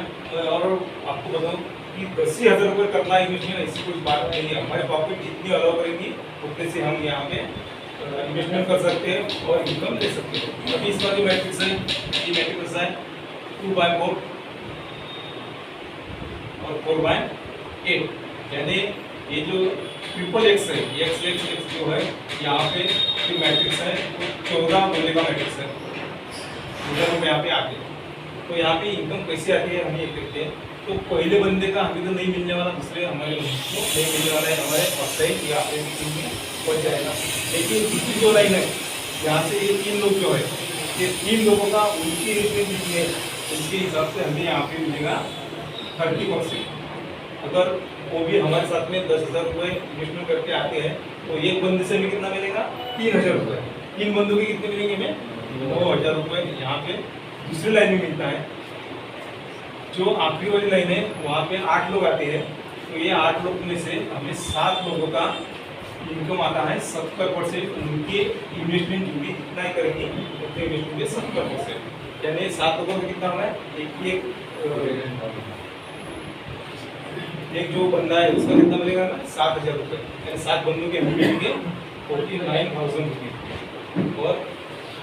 और आपको बताऊँ कि 10,000 रुपये करना इन्वेस्टमेंट, ऐसी कुछ बात नहीं है। हमारे पॉकेट जितनी अलाउ करेंगी उतने से हम यहाँ पे इन्वेस्टमेंट कर सकते हैं और इनकम ले सकते हैं। अभी इसका जो मैट्रिक्स है, ये मैट्रिक्स है 2/4 और 4/8, यानी ये जो ट्रिपल X है, X जो है यहाँ पे जो मैट्रिक्स है वो 14 महीने का मैट्रिक्स है, हम यहाँ पे आते हैं। तो यहाँ पे इनकम कैसे आती है हम ये देखते हैं। तो पहले बंदे का हमें तो नहीं मिलने वाला, दूसरे हमारे को नहीं मिलने वाला है, हमारे ऑफलाइन या टीम में पहुँच जाएगा। लेकिन दूसरी जो लाइन है, यहाँ से ये 3 लोग जो है, ये 3 लोगों का उनकी इन्वेस्टमेंट कितनी है, उसके हिसाब से हमें यहाँ पे मिलेगा 30%। अगर वो भी हमारे साथ में 10,000 रुपये इन्वेस्टमेंट करके आते हैं, तो एक बंदे से हमें कितना मिलेगा, 3,000 रुपये। 3 बंदों के कितने मिलेंगे हमें, 9,000 रुपये यहाँ पे दूसरी लाइन में मिलता है। जो आखिरी वाली लाइन है वहाँ पे 8 लोग आते हैं, तो ये 8 लोग में से हमें 7 लोगों का इनकम आता है 70%। उनके इन्वेस्टमेंट ड्यूटी जितना ही करेंगे उतने इन्वेस्टमेंट के 70%, यानी 7 लोगों में कितना होना है, एक जो बंदा है उसका कितना मिलेगा ना 7,000 रुपये, यानी 7 बंदों के हमें मिलेंगे 49,000 रुपये, और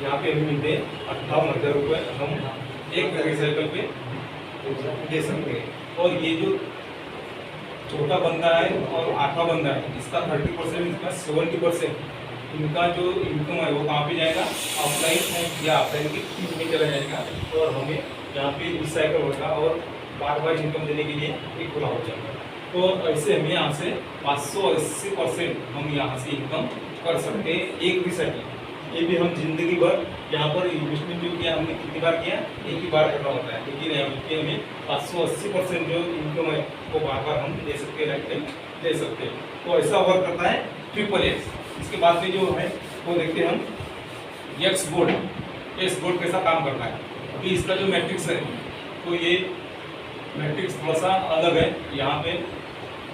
यहाँ पे हमें मिलते हैं 58,000 रुपये हम एक रिसाइकल पे दे सकते हैं। और ये जो छोटा बंदा है और 8वां बंदा है इसका 30%, इसका 70% इनका जो इनकम है वो कहाँ पे जाएगा, ऑफलाइन या ऑफलाइन की टीम में चला जाएगा, और हमें यहाँ पे रिसाइकल होगा और बार बार इनकम देने के लिए एक खुला हो जाएगा। तो ऐसे हम यहाँ से 580% हम यहाँ से इनकम कर सकते हैं एक रिसाइकल। ये भी हम जिंदगी भर यहाँ पर इन्वेस्टमेंट जो किया हमने कितनी बार किया, एक ही बार करना होता है, लेकिन यहाँ पे हमें 580% जो इनकम है वो बार बार हम दे सकते हैं, लाइफ टाइम दे सकते हैं। तो ऐसा वर्क करता है XXX। इसके बाद में जो है वो देखते हैं हम एक्स बोर्ड कैसा काम करता है। अभी इसका जो मैट्रिक्स है तो ये मैट्रिक्स थोड़ा सा अलग है। यहाँ पे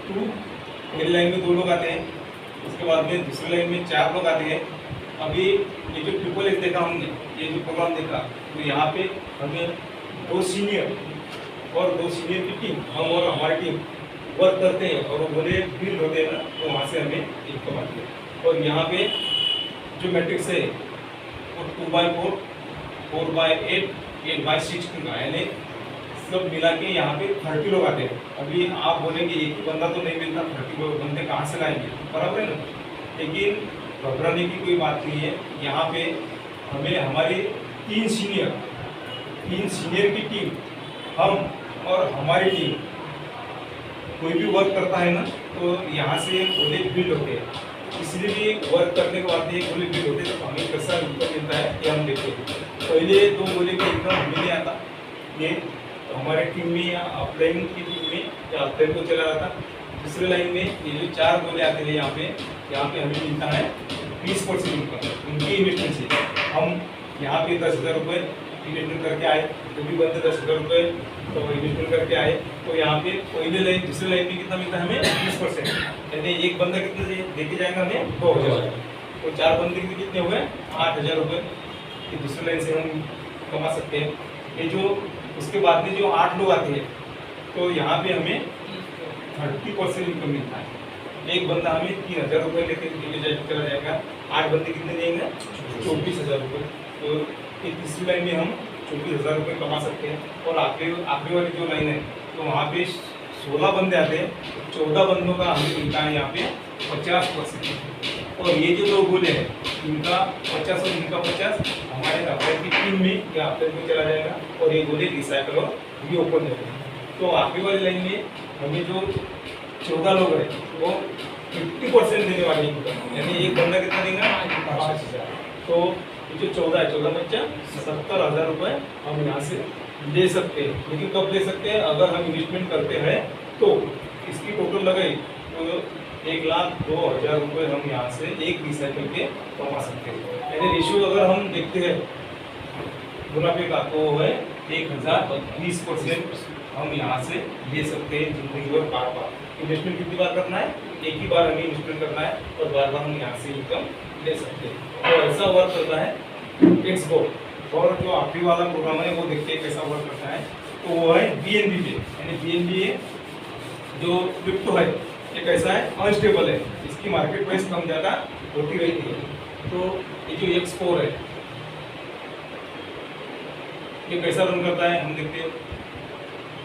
2 पहली लाइन में 2 लोग आते हैं, उसके बाद में दूसरी लाइन में 4 लोग आते हैं। अभी ये जो XXX देखा हमने, ये जो प्रोग्राम देखा, तो यहाँ पे हमें 2 सीनियर और 2 सीनियर की टीम, हम और हमारी टीम वर्क करते हैं, और वो बोले बिल्ड होते हैं ना, तो वहाँ से हमें इनकम आती है। और यहाँ पे जो मैट्रिक्स है वो 2/4, 4/8, 8/16 का, यानी सब मिला के यहाँ पे 30 लोग आते हैं। अभी आप बोलेंगे एक ही बंदा तो नहीं मिलता, 30 बंदे कहाँ से लाएंगे, बराबर है ना। लेकिन घबराने की कोई बात नहीं है। यहाँ पे हमें हमारे 3 सीनियर की टीम, हम और हमारी टीम, कोई भी वर्क करता है ना तो यहाँ से गोले बिल्ड होते हैं। इसलिए भी वर्क करने के बाद ये गोले बिल्ड होते हैं, तो हमें कैसा इनकम मिलता है ये हम देखते हैं। पहले 2 गोले का इनकम हमें नहीं आता, ये हमारे टीम में या अपलाइन की टीम में या अपलाइन को चला जाता। दूसरे लाइन में ये जो 4 गोले आते हैं यहाँ पे हमें मिलता है 20% इनकम उनकी इन्वेस्टमेंट से। हम यहाँ पे 10,000 रुपये इन्वेस्टमेंट करके आए, जो भी बंदे 10,000 रुपये तो इन्वेस्टमेंट करके आए, तो यहाँ पे पहले लाइन दूसरे लाइन में कितना मिलता है हमें 20%, यानी एक बंदा कितने देके जाएगा हमें 2,000, तो 4 बंदे के कितने हुए 8,000 रुपये कि दूसरे लाइन से हम कमा सकते हैं। ये जो उसके बाद में जो 8 लोग आते हैं तो यहाँ पे हमें 30% इनकम मिलता है। एक बंदा हमें 3,000 रुपये लेके चला जाएगा, 8 बंदे कितने देंगे 24,000 रुपये, तो तीसरी लाइन में हम 24,000 रुपये कमा सकते हैं। और आखिरी वाली जो लाइन है तो वहाँ पे 16 बंदे आते हैं, 14 बंदों का हमें मिलता है यहाँ पे 50%। और ये जो 2 गोले हैं इनका 50 और इनका 50 हमारे अपने की टीम में या अपने में चला जाएगा, और ये गोले रिसाइकल और भी ओपन जाएगा। तो आखिरी वाली लाइन में हमें जो 14 लोग हैं वो 50% देने वाले हैं, यानी एक बंदा कितना देगा 5,000। तो जो 14 है 14 बच्चा 70,000 रुपये हम यहाँ से ले सकते हैं। लेकिन कब ले सकते हैं, अगर हम इन्वेस्टमेंट करते हैं तो इसकी टोटल लगाई तो 1,02,000 रुपये हम यहाँ से एक रिसाइकल के कमा सकते हैं। यानी रेशियो अगर हम देखते हैं मुनाफे का तो है 1,020% हम यहाँ से ले सकते हैं जिंदगी भर। बार इन्वेस्टमेंट कितनी बार करना है, एक ही बार हमें इन्वेस्टमेंट करना है और बार बार हम यहाँ से इनकम ले सकते हैं। तो ऐसा वर्क करता है एक्स बोर्ड। और जो आखिरी वाला प्रोग्राम है वो देखते हैं कैसा वर्क करता है, तो वो है BNB पे, यानी BNB जो क्रिप्टो है ये कैसा है, अनस्टेबल है, इसकी मार्केट प्राइस कम ज़्यादा होती रहती है। तो ये जो X4 है ये कैसा रन करता है हम देखते हैं।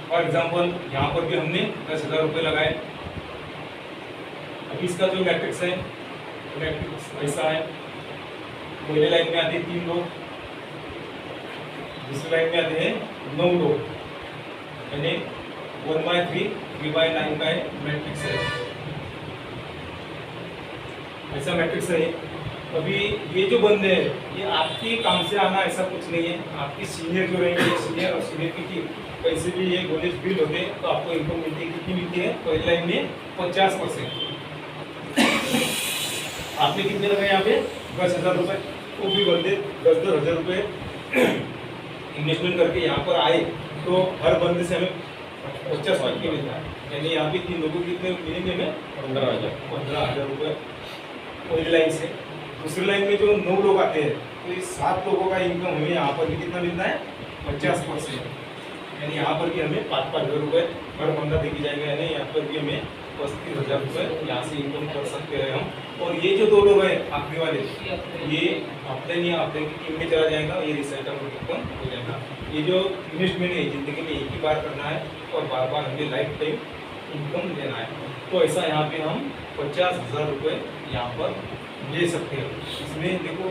फॉर एग्जाम्पल यहाँ पर भी हमने 10,000 रुपये लगाए। अभी इसका जो मैट्रिक्स है मैट्रिक्स ऐसा है, पहले लाइन में आते हैं 3 लोग, दूसरी लाइन में आते हैं 9 लोग, यानी 1/3 3/9 का मैट्रिक्स है, ऐसा मैट्रिक्स है। अभी ये जो बंदे हैं ये आपके काम से आना ऐसा कुछ नहीं है, आपकी सीनियर जो रहेंगे सीनियर और सीनियर की टीम कैसे भी ये गोलेज बिल्ड होते हैं तो आपको इनकम मिलती है। कितनी मिलती है, पहली लाइन में 50%। आपने कितने लगाए यहाँ पे 10,000 रुपये, वो भी बंदे 10-10 हज़ार रुपये इन्वेस्टमेंट करके यहाँ पर आए, तो हर बंदे से हमें 50 के मिलता है, यानी यहाँ पे 3 लोगों कितने मिलेंगे हमें 15,000 रुपये। पहली लाइन से। दूसरी लाइन में जो 9 लोग आते हैं तो इस 7 लोगों का इनकम हमें यहाँ पर भी कितना मिलता है 50%, यानी यहाँ पर भी हमें 5-5 हज़ार रुपये हर बंदा देखी जाएगा, यानी यहाँ पर भी हमें 35,000 रुपये यहाँ से इनकम कर सकते हैं हम। और ये जो 2 लोग हैं आखिरी वाले, ये हफ्ते नहीं हफ्ते की टीम में चला जाएगा, ये रिसेटलमेंट इनकम हो जाएगा। ये जो इन्वेस्टमेंट है ज़िंदगी में एक ही बार करना है और बार बार हमें लाइफ टाइम इनकम लेना है। तो ऐसा यहाँ पे हम 50,000 रुपये यहाँ पर ले सकते हैं। इसमें देखो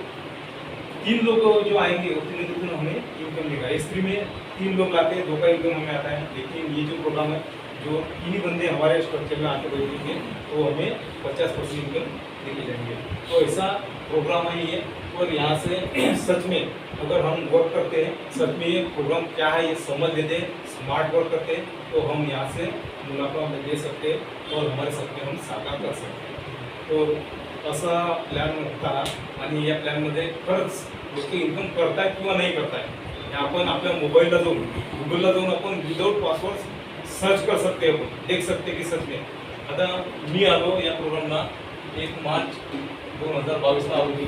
3 लोग जो आएंगे उतने दुगुना हमें इनकम देगा। इसी में 3 लोग आते हैं, 2 का इनकम हमें आता है। लेकिन ये जो प्रोग्राम है जो 3 ही बंदे हमारे स्ट्रक्चर में आके बैठेंगे तो हमें 50% इनकम देके जाएंगे। तो ऐसा प्रोग्राम है ये। और यहाँ से सच में अगर हम वर्क करते हैं, सच में ये प्रोग्राम क्या है ये समझ लेते हैं, स्मार्ट वर्क करते हैं, तो हम यहाँ से मुनाफा दे सकते हैं और हमारे सपने हम साकार कर सकते हैं। तो असा प्लॅन होता आणि या प्लॅनमध्ये खरंच लोक इन्कम करतायत किंवा नाही करतायत हे आपण आपल्या मोबाईलला जाऊन गुगलला जाऊन आपण विदाउट पासवर्ड सर्च कर सकते, आपण देख सकते की सच में। आता मी आलो या प्रोग्रामला 1 मार्च 2022 ला आलो मी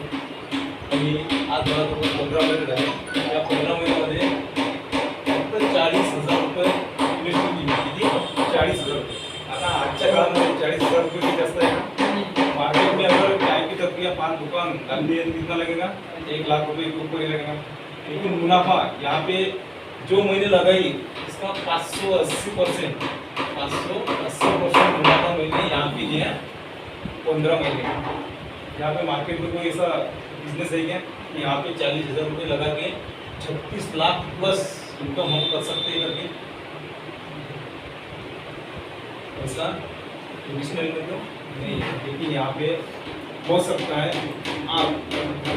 आणि आज 2015 मध्ये झाले। या प्रोग्राममध्ये फक्त 40,000 रुपये इन्व्हेस्टमेंट केली, 40,000 रुपये। आता आजच्या काळामध्ये 40,000 रुपये किती जास्त आहे का? मार्केट में अगर चाय की टपरी या 5 दुकान डालनी है तो कितना लगेगा? 1 लाख रुपए के ऊपर ही लगेगा। लेकिन मुनाफा यहाँ पे जो मैंने लगाई इसका 580% मुनाफा मैंने यहाँ पे दिया 15 महीने। यहाँ पे मार्केट में कोई ऐसा बिजनेस है क्या कि यहाँ पे 40,000 रुपये लगा के 36 लाख प्लस इनकम हम कर सकते हैं करके? ऐसा ट्रेडिशनल में तो नहीं, लेकिन यहाँ पे हो सकता है आप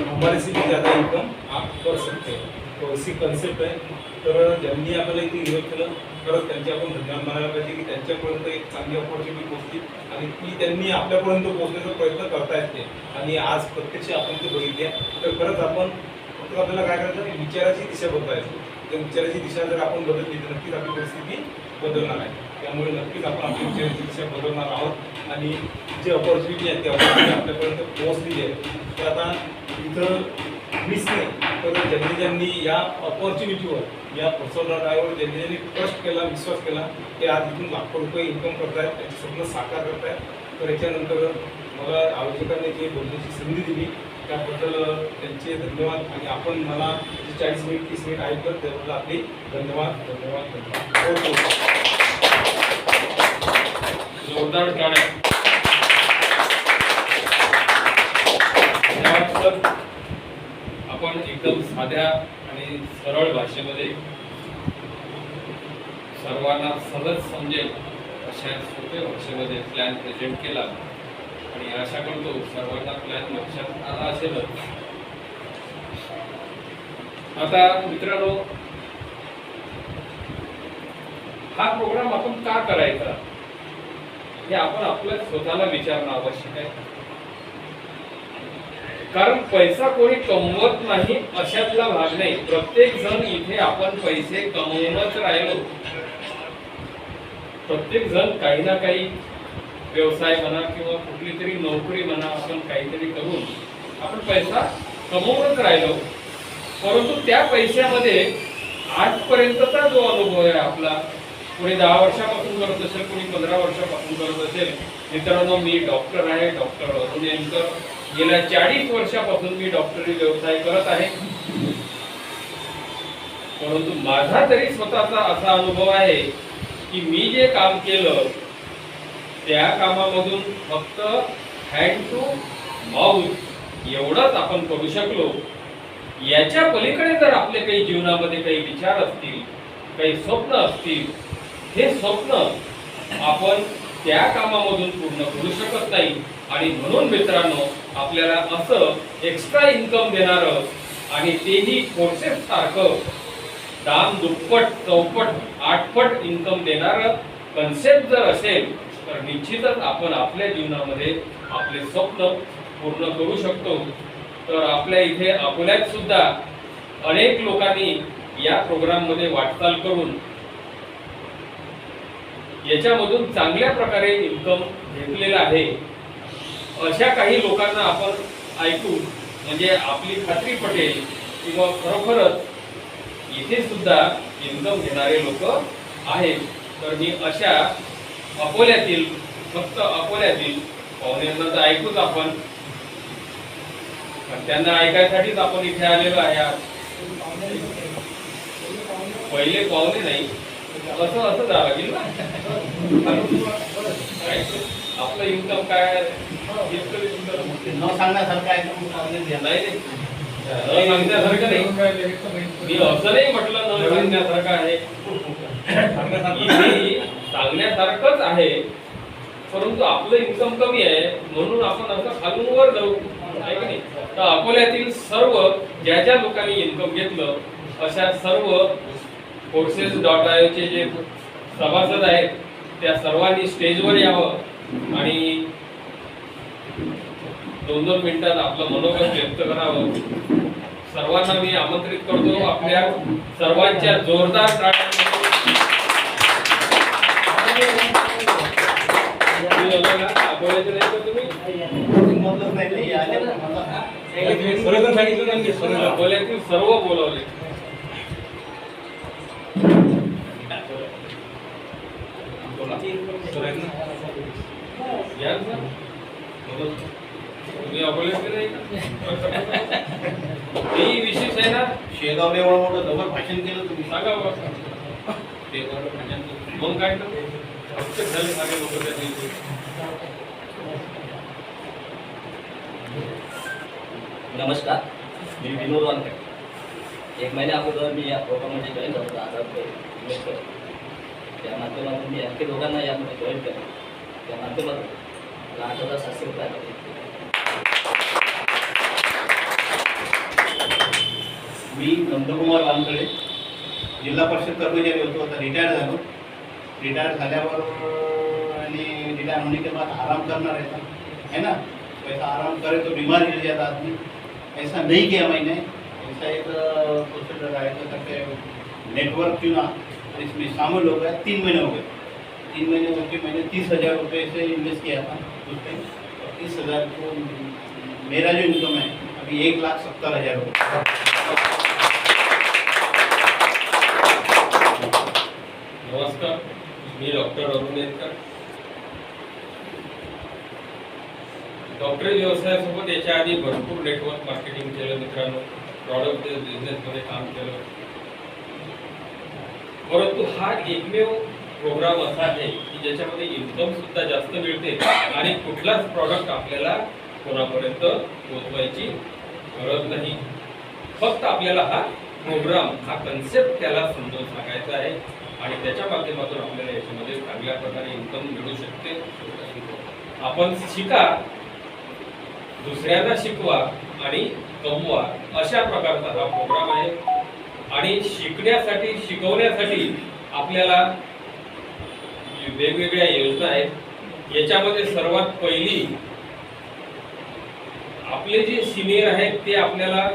हमारे से भी ज़्यादा इनकम आप कर सकते हैं। तो अशी कन्सेप्ट आहे। तर ज्यांनी आपल्याला इथे इन्व्हेस्ट केलं खरंच त्यांचे आपण धन्यवाद मानायला पाहिजे की त्यांच्यापर्यंत एक चांगली अपॉर्च्युनिटी पोहोचली आणि ती त्यांनी आपल्यापर्यंत पोहोचण्याचा प्रयत्न करतायत ते, आणि आज प्रत्यक्ष आपण ते बघितले। तर खरंच आपण फक्त आपल्याला काय करायचं की विचाराची दिशा बदलायची। तर विचाराची दिशा जर आपण बदलली तर नक्कीच आपली परिस्थिती बदलणार आहे। त्यामुळे नक्कीच आपण आपली विचाराची दिशा बदलणार आहोत आणि जी अपॉर्च्युनिटी आहे ती अपॉर्च्युनिटी आपल्यापर्यंत पोहोचलेली आहे। तर आता इथं मिस नाही, तर ज्यांनी या अपॉर्च्युनिटीवर या फसवणाऱ्यावर ज्यांनी ट्रस्ट केला, विश्वास केला, ते आज इथून लाखो रुपये इन्कम करतायत, त्यांचे स्वप्न साकार करतायत। तर याच्यानंतर मला आयोजकांनी जे बोलण्याची संधी दिली त्याबद्दल त्यांचे धन्यवाद। आणि आपण मला 40 मिनिट 30 मिनिट ऐकलं त्याबद्दल आपले धन्यवाद धन्यवाद धन्यवाद।
जोरदार टाळ्या। धन्यवाद सर। आपण एकदम साध्या आणि सरळ भाषेमध्ये सर्वांना सहज समजेल अशा सोप्या भाषेमध्ये प्लॅन प्रेझेंट केला आणि आशा करतो सर्वांना प्लॅन लक्षात आला असेलच। आता मित्रांनो, हा प्रोग्राम आपण का करायचा हे आपण आपल्या स्वतःला विचारणं आवश्यक आहे। कारण पैसा कोणी कमवत नाही अशातला भाग नाही। प्रत्येक जण इथे आपण पैसे कमवूनच राहिलो। प्रत्येक जण काही ना काही व्यवसाय म्हणा किंवा कुठली तरी नोकरी म्हणा आपण काहीतरी करून आपण पैसा कमवूनच राहिलो। परंतु त्या पैशामध्ये आजपर्यंतचा जो अनुभव आहे आपला, कोणी 10 वर्षापासून करत असेल, कोणी 15 वर्षापासून करत असेल। मित्रांनो, मी डॉक्टर आहे, डॉक्टर अरुण यांकर। गेल्या 40 वर्षापासून मी डॉक्टरी व्यवसाय करत आहे। परंतु माझा तरी स्वतःचा असा अनुभव आहे की मी जे काम केलं त्या कामामधून फक्त हँड टू माउथ एवढंच आपण करू शकलो। याच्या पलीकडे जर आपले काही जीवनामध्ये काही विचार असतील, काही स्वप्न असतील, हे स्वप्न आपण त्या कामामधून पूर्ण करू शकत नाही। आणि म्हणून मित्रांनो, आपल्याला असं एक्स्ट्रा इन्कम देणारं आणि तेही कोर्सेस सारखं दाम दुप्पट चौपट 8 पट इन्कम देणारं कन्सेप्ट जर असेल तर निश्चितच आपण आपल्या जीवनामध्ये आपले स्वप्न पूर्ण करू शकतो। तर आपल्या इथे अकोल्यात सुद्धा अनेक लोकांनी या प्रोग्राम मध्ये वाटचाल करून याच्यामधून चांगल्या प्रकारे इन्कम घेतलेला आहे। अशा काही लोकांना आपण ऐकून म्हणजे आपली खात्री पटेल किंवा खरोखरच इथे सुद्धा इन्कम घेणारे लोक आहेत. तर मी अशा अकोल्यातील, फक्त अकोल्यातील पाहुण्यांना तर ऐकूच आपण, पण त्यांना ऐकायसाठीच आपण इथे आलेलो आहे आज. पहिले पाहुणे नाही असं असं जावं लागेल ना. आपलं इन्कम काय
न सांगण्यासारखं आहे तर मग पाहुणे द्या.
नाही न सांगण्यासारखं नाही. मी असं नाही म्हटलं न सांगण्यासारखं आहे. इथे सांगण्यासारखंच आहे, परंतु आपलं इन्कम कमी आहे म्हणून आपण असं खालून वर जाऊ, आहे की नाही. तर अकोल्यातील सर्व ज्या ज्या लोकांनी इन्कम घेतलं अशा सर्व courses.io चे जे सभासद आहेत त्या सर्वांनी स्टेजवर यावं आणि 2-2 मिनिटात आपलं मनोगत व्यक्त करावं. सर्वांना मी आमंत्रित करतो आपल्या सर्वांच्या जोरदार टाळ्यांमध्ये. अकोल्याचे नाही तर तुम्ही
मधलंच नाही ते आले ना मला.
सर्वजण सांगितलं त्यांनी, सर्वजण.
अकोल्यातील सर्व बोलवले. या ना. तुम्ही अकोल्याचे नाही का? ही विशेष आहे ना.
शेगावला एवढं मोठं जबर भाषण केलं तुम्ही.
सांगा बाबा. मग काय तर अक्षर झाले सगळे लोक त्या दिवशी.
नमस्कार, मी विनोद वानखेडे. 1 महिन्या अगोदर मी या प्रोग्राममध्ये जॉईन झालो 10,000 रुपये इन्व्हेस्ट केले. त्या माध्यमातून मी आणखी दोघांना यामध्ये जॉईन केलं. त्या माध्यमातून मला 8,700 रुपये आले.
मी नंदकुमार वानखेडे, जिल्हा परिषद कर्मचारी होतो, आता रिटायर झालो. रिटायर झाल्यावर आणि रिटायर होने के बाद आराम करना रहता है ना. वैसा आराम करे तो बीमार गिर जाता आदमी. ऐसा नहीं किया मैंने. ऐसा एक प्रोसीजर आया था करके नेटवर्क चुना, इसमें शामिल हो गया. 3 महीने हो गए. 3 महीने होकर मैंने 30,000 रुपये से इन्वेस्ट किया था उसमें. 30,000 को मेरा जो इनकम है अभी 1,70,000 रुपये.
नमस्कार, मी डॉक्टर अरुण येतकर. डॉक्टरी व्यवसायासोबत याच्या आधी भरपूर नेटवर्क मार्केटिंग केलं मित्रांनो, प्रॉडक्ट बिझनेसमध्ये काम केलं. परंतु हा एकमेव प्रोग्राम असा आहे की ज्याच्यामध्ये इन्कम सुद्धा जास्त मिळते आणि कुठलाच प्रॉडक्ट आपल्याला कोणापर्यंत पोहोचवायची गरज नाही. फक्त आपल्याला हा प्रोग्राम, हा कन्सेप्ट त्याला समजून सांगायचा आहे आणि त्याच्या माध्यमातून आपल्याला याच्यामध्ये चांगल्या प्रकारे इन्कम मिळू शकते. आपण शिका, दुसऱ्यांना शिकवा आणि कमवा, अशा प्रकारचा हा प्रोग्राम आहे. आणि शिकण्यासाठी, शिकवण्यासाठी आपल्याला वेगवेगळ्या योजना आहेत. याच्यामध्ये सर्वात पहिली, आपले जे सिनियर आहेत ते आपल्याला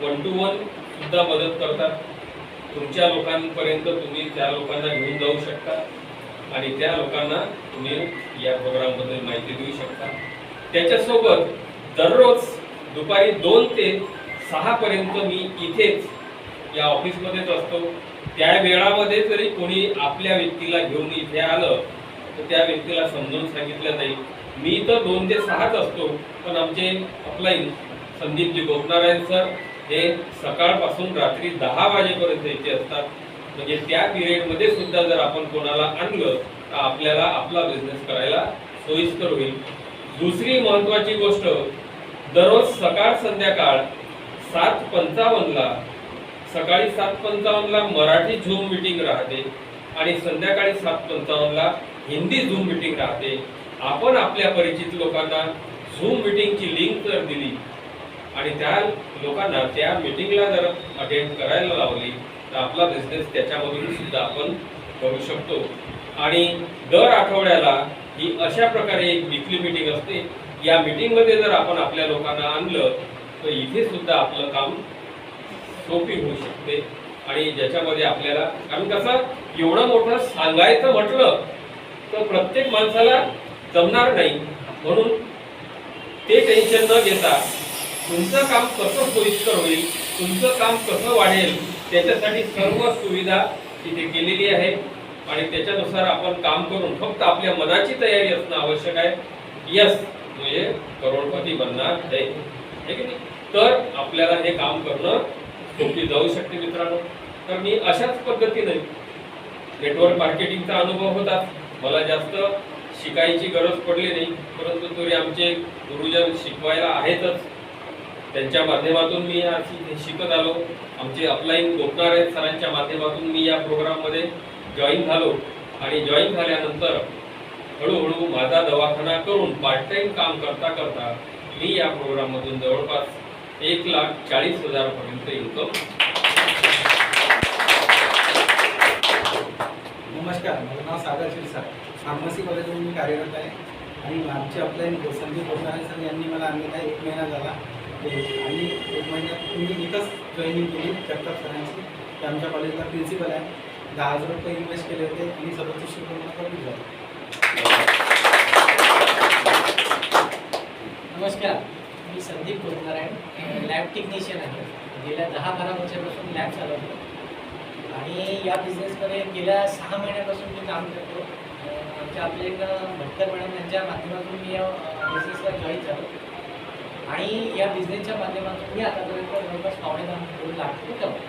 1 to 1 सुद्धा मदत करतात. तुमच्या लोकांपर्यंत तुम्ही त्या लोकांना घेऊन जाऊ शकता आणि त्या लोकांना तुम्ही या प्रोग्रामबद्दल माहिती देऊ शकता. त्याच्यासोबत दररोज दुपारी 2 ते 6 पर्यंत मी इथेच या ऑफिसमध्येच असतो. त्या वेळामध्ये जरी कोणी आपल्या व्यक्तीला घेऊन इथे आलं तर त्या व्यक्तीला समजून सांगितलं जाईल. मी तर 2 ते 6च असतो, पण आमचे अपलाईन संदीपजी गोपनारायण सर हे सकाळपासून रात्री 10 वाजेपर्यंत इथे असतात. म्हणजे त्या पिरियडमध्ये सुद्धा जर आपण कोणाला आणलं तर आपल्याला आपला बिझनेस करायला सोयीस्कर होईल. दुसरी महत्त्वाची गोष्ट, दररोज सकाळ संध्याकाळ 7:55ला, सकाळी 7:55ला मराठी झूम मीटिंग राहते आणि संध्याकाळी 7:55ला हिंदी झूम मीटिंग राहते. आपण आपल्या परिचित लोकांना झूम मीटिंगची लिंक जर दिली आणि त्या लोकांना त्या मीटिंगला जर अटेंड करायला लावली तर आपला बिझनेस त्याच्यामधून सुद्धा आपण करू शकतो. आणि दर आठवड्याला ही अशा प्रकारे एक वीकली मीटिंग असते. या मीटिंगमध्ये जर आपण आपल्या लोकांना आणलं तर इथे सुद्धा आपलं काम सोपी होऊ शकते. आणि ज्याच्यामध्ये आपल्याला, कारण कसं एवढं मोठं सांगायचं म्हटलं तर प्रत्येक माणसाला जमणार नाही, म्हणून ते टेन्शन न घेता तुमचं काम कसं सोयीस्कर होईल, तुमचं काम कसं वाढेल, त्याच्यासाठी सर्व सुविधा तिथे केलेली आहे आणि त्याच्यानुसार आपण काम करून फक्त आपल्या मनाची तयारी असणं आवश्यक आहे. यस म्हणजे करोडपती बनणार आहे, है की नाही? तर आपल्याला हे काम करणं सोपी जाऊ शकते मित्रांनो. तर मी अशाच पद्धतीने नेटवर्क मार्केटिंगचा अनुभव होता, मला जास्त शिकायची गरज पडली नाही, परंतु तरी आमचे गुरुजन शिकवायला आहेतच, त्यांच्या माध्यमातून मी शिकत आलो. आमचे अपलाईन गोपनार आहेत सरांच्या माध्यमातून मी या प्रोग्राममध्ये जॉईन झालो आणि जॉईन झाल्यानंतर हळूहळू माझा दवाखाना करून पार्ट टाइम काम करता करता मी या प्रोग्राममधून जवळपास 1,40,000 पर्यंत इन्कम.
नमस्कार, माझं नाव सागर शिरसाट, फार्मसी कॉलेजमध्ये मी कार्यरत आहे आणि आमचे अपलाईन संदीप गोसाळे सर यांनी मला आणलेला 1 महिना झाला आणि 1 महिन्यात मी इथंच जॉईनिंग केली जगताप सरांची. ते आमच्या कॉलेजला प्रिन्सिपल आहे. 10,000 रुपये इन्व्हेस्ट केले होते आणि 37 रुपये कम्प्लीट झालं.
नमस्कार, मी संदीप गोपनारायण, लॅब टेक्निशियन आहे. गेल्या 10-12 वर्षापासून लॅब चालवतो आणि या बिझनेसमध्ये गेल्या 6 महिन्यापासून मी काम करतो. आमच्या आपले एक भटकर मॅडम यांच्या माध्यमातून मी या बिझनेसला जॉईन झालो आणि या बिझनेसच्या माध्यमातून मी आतापर्यंत जवळपास 2.5 लाख रुपये कमवतो.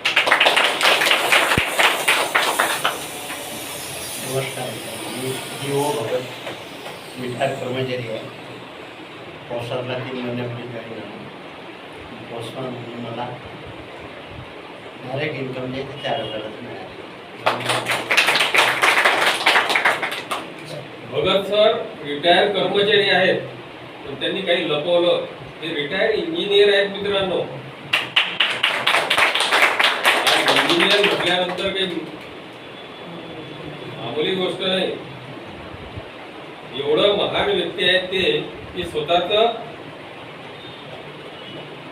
नमस्कार, मी जीओ भगत रिटायर कर्मचारी आहे. पोस्टरला 3 महिन्यापूर्वी जॉईन झालो. पोस्टवर मला डायरेक्ट इन्कम जे 4,000च मिळाले.
भगत सर रिटायर कर्मचारी आहेत, पण त्यांनी काही लपवलं. ते रिटायर इंजिनियर आहेत मित्रांनो. इंजिनियर म्हटल्यानंतर काही मामूली गोष्ट नाही. एवढं महान व्यक्ती आहेत ते की स्वतःच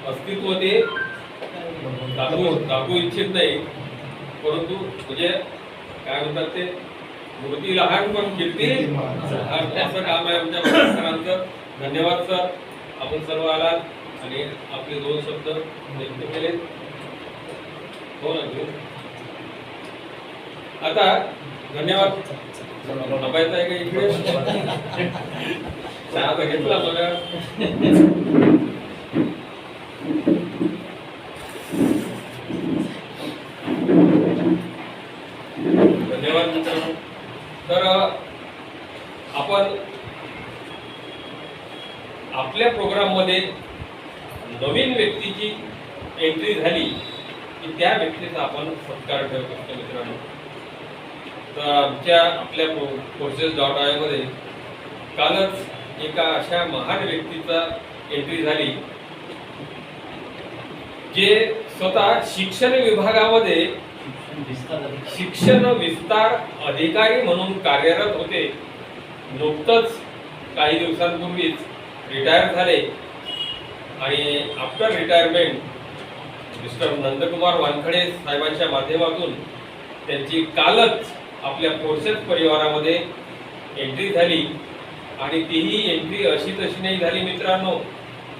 अस्तित्व ते दाखवू इच्छित नाही, परंतु म्हणजे काय म्हणतात ते मूर्ती लहान पण कीर्ती असं काम आहे आमच्या सरांचं. धन्यवाद सर, आपण सर्व आलात आणि आपले 2 शब्द व्यक्त केले. हो ना घेऊ आता. धन्यवाद. थांबायचं आहे का इकडे? चहा तर घेतला बघा. धन्यवाद मित्रांनो. तर आपण आपल्या प्रोग्राममध्ये नवीन व्यक्तीची एंट्री झाली की त्या व्यक्तीचा आपण सत्कार ठेवत असतो मित्रांनो. तर आपल्या courses.in मध्ये कालच एका अशा महान व्यक्तीचा एंट्री झाली जे स्वतः शिक्षण विभागामध्ये शिक्षण विस्तार अधिकारी म्हणून कार्यरत होते. नुकतंच काही दिवसांपूर्वीच रिटायर झाले आणि after retirement mister Nandkumar Wankhade साहेबांच्या माध्यमातून त्यांची कालच आपल्या कोर्सेस परिवारामध्ये एंट्री झाली आणि तीही एंट्री अशी तशी नाही झाली मित्रांनो.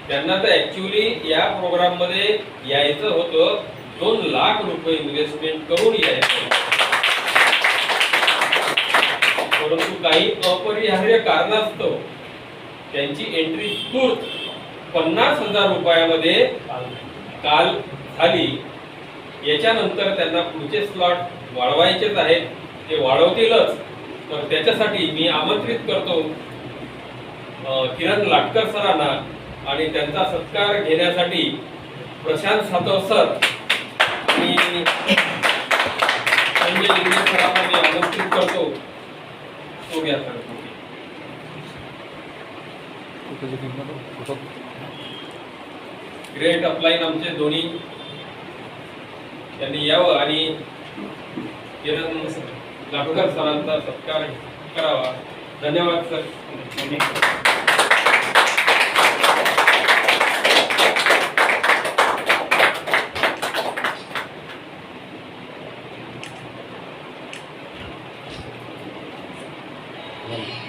त्यांना तर ॲक्च्युली या प्रोग्राममध्ये यायचं होतं, 2 लाख रुपये इन्व्हेस्टमेंट करून यायचं, परंतु काही अपरिहार्य कारणास्तव त्यांची एंट्री तूर्त 50,000 रुपयामध्ये काल झाली. याच्यानंतर त्यांना पुढचे स्लॉट वाढवायचेच आहेत, ते वाढवतीलच. तर त्याच्यासाठी मी आमंत्रित करतो किरण लाटकर सरांना आणि त्यांचा सत्कार घेण्यासाठी प्रशांत सातव सर आणि संजय लिंगे सरांना मी आमंत्रित करतो. तो घ्या सर. ग्रेट अपलाईन आमचे दोन्ही त्यांनी यावं आणि किरण लाटकर सरांचा सत्कार करावा. धन्यवाद सर.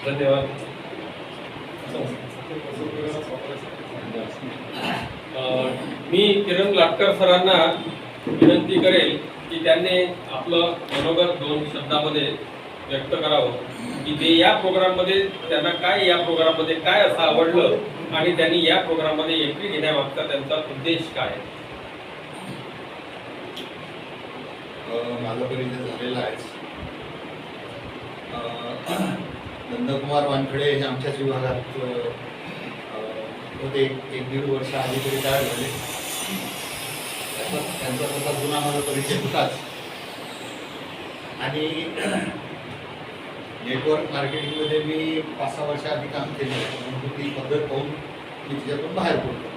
धन्यवाद. मी किरण लाटकर सरांना विनंती करेल की त्यांनी आपलं मनोगत 2 शब्दामध्ये व्यक्त करावं की ते या प्रोग्राममध्ये त्यांना काय, या प्रोग्राममध्ये काय असं आवडलं आणि त्यांनी या प्रोग्राममध्ये एंट्री घेण्यामागचा त्यांचा उद्देश काय आहे.
माझा परिचय झालेला आहे. नंदकुमार वानखडे हे आमच्याच विभागात होते. 1-1.5 वर्ष आधी तरी रिटायर झाले. त्यांचा तसा जुना माझा परिचय होताच. आणि नेटवर्क मार्केटिंगमध्ये मी 5-6 वर्ष आधी काम केले, म्हणून ती पद्धत पाहून मी तिच्यातून बाहेर पडलो.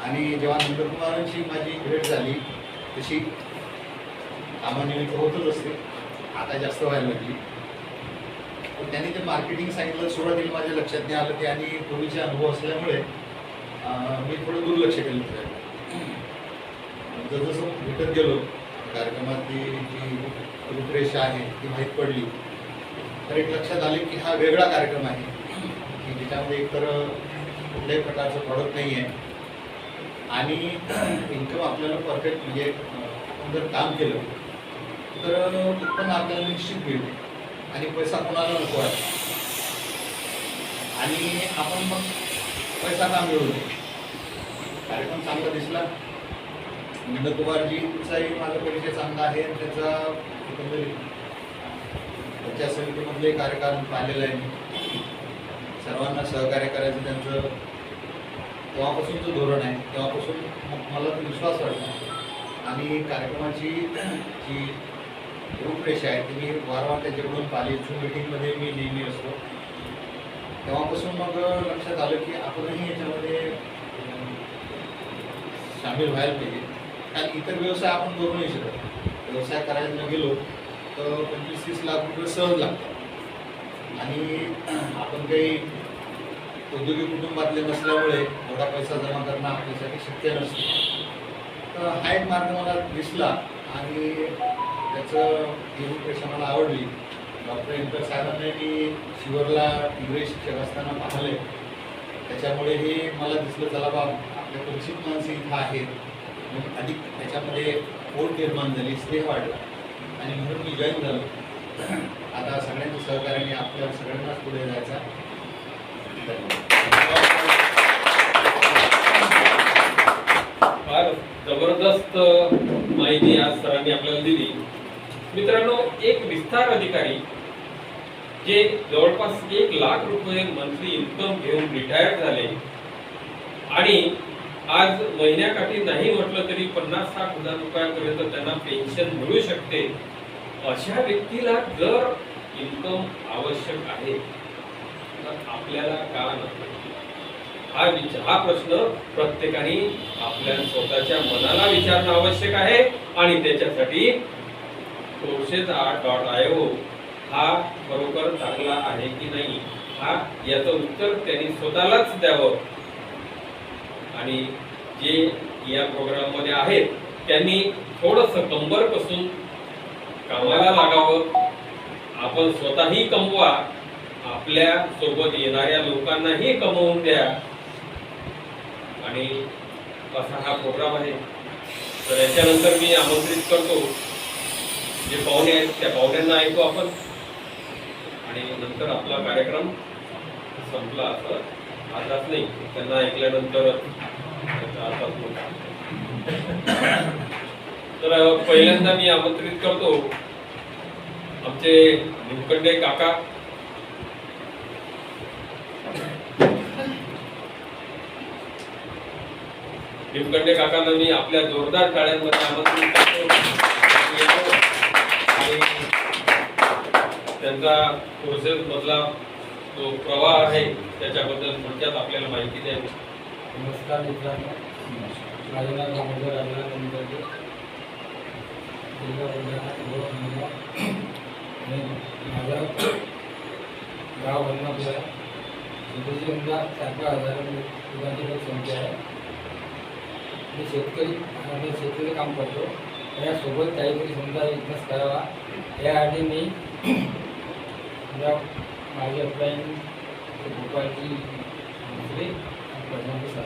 आणि जेव्हा नंदकुमारांची माझी भेट झाली तशी कामानिमित्त होतच असते, आता जास्त व्हायला लागली. पण त्यांनी ते मार्केटिंग सांगितलं, सुरुवातीला माझ्या लक्षात नाही आलं ते, आणि पूर्वीचे अनुभव असल्यामुळे मी थोडं दुर्लक्ष केलं त्याच्याकडे. जसं भेटत गेलो कार्यक्रमातली जी रूपरेषा आहे ती माहीत पडली, तर एक लक्षात आले की हा वेगळा कार्यक्रम आहे की ज्याच्यामध्ये एकतर कुठल्याही प्रकारचं प्रॉडक्ट नाही आहे आणि इन्कम आपल्याला परफेक्ट, म्हणजे आपण जर काम केलं तर उत्पन्न आपल्याला निश्चित मिळते आणि पैसा कोणाला नको आहे. आणि आपण मग पैसा का मिळवू नये. कार्यक्रम चांगला दिसला. नंदकुमारजीचाही माझा परिचय चांगला आहे. त्याचा एकंदरीत त्यांच्या समितीमधले कार्यकाल पाहिलेलं आहे मी. सर्वांना सहकार्य करायचं त्यांचं तेव्हापासूनचं धोरण आहे. तेव्हापासून मला तो विश्वास वाटला. आणि कार्यक्रमाची जी रूपरेषा आहे ती मी वारंवार त्याच्याकडून पाहिली. झूम मीटिंगमध्ये मी नेहमी असतो. तेव्हापासून मग लक्षात आलं की आपणही याच्यामध्ये सामील व्हायला पाहिजे. कारण इतर व्यवसाय आपण करू नाही शकत. व्यवसाय करायला गेलो तर 25-30 लाख रुपये सहज लागतात. आणि आपण काही औद्योगिक कुटुंबातले नसल्यामुळे एवढा पैसा जमा करणं आपल्यासाठी शक्य नसतं. तर हा एक मार्ग मला दिसला आणि त्याचं ही रूपरेषा मला आवडली. डॉक्टर इंटर साहेबांनी मी शिवरला इंग्रजी शिक्षक असताना पाहिले, त्याच्यामुळे हे मला दिसलं चला बा आपल्या परिचित माणसं इथं आहेत. मग अधिक त्याच्यामध्ये ओढ निर्माण झाली, स्नेह वाढला आणि म्हणून मी जॉईन झालो. आता सगळ्यांच्या सहकार्याने आपल्या सगळ्यांनाच पुढे जायचा.
फार जबरदस्त माहिती आज सरांनी आपल्याला दिली. मित्रांनो, एक विस्तार अधिकारी जे जवळपास 1 लाख रुपये मंथली इन्कम घेऊन रिटायर झाले आणि आज महिन्याकाठी नाही म्हटलं तरी 50-60 हजार रुपयापर्यंत त्यांना पेन्शन मिळू शकते, अशा व्यक्तीला जर इन्कम आवश्यक आहे तर आपल्याला का नको? हा प्रश्न प्रत्येकाने आपल्या स्वतःच्या मनाला विचारणं आवश्यक आहे. आणि त्याच्यासाठी courses8.io हा बरोबर चांगला आहे की नाही, याचं उत्तर त्यांनी स्वतःलाच द्यावं. आणि जे या प्रोग्राम मध्ये आहेत त्यांनी थोडंसं कंबर कसून कामाला लागावं. आपण स्वतःही कमवा, आपल्या सोबत येणाऱ्या लोकांनाही कमवून द्या. आणि असा हा प्रोग्राम आहे. तर याच्यानंतर मी आमंत्रित करतो जे पाहुणे आहेत त्या पाहुण्यांना ऐकू आपण आणि नंतर आपला कार्यक्रम संपला असं आताच नाही, त्यांना ऐकल्यानंतर तर पहिल्यांदा मी आमंत्रित करतो आमचे निमकंडे काका. निमकंडे काकांना मी आपल्या जोरदार टाळ्यांमध्ये आमंत्रित करतो. आणि त्यांचा कोर्सेस मधला जो प्रवाह आहे त्याच्याबद्दल थोडक्यात आपल्याला माहिती द्यावी.
नमस्कार मित्रांनो, माझं नाव दामोदर राजनाथ निमकंडे, जिल्हा बुलढाणा. माझं गाव बदनापूर आहे. तिथे समजा 4-5 हजार लोकांची लोकसंख्या आहे. मी शेतकरी काम करतो. यासोबत काहीतरी समजा बिझनेस करावा यासाठी मी माझी अप्लाईन भोपाळची
भोसले आणि प्रशांत सर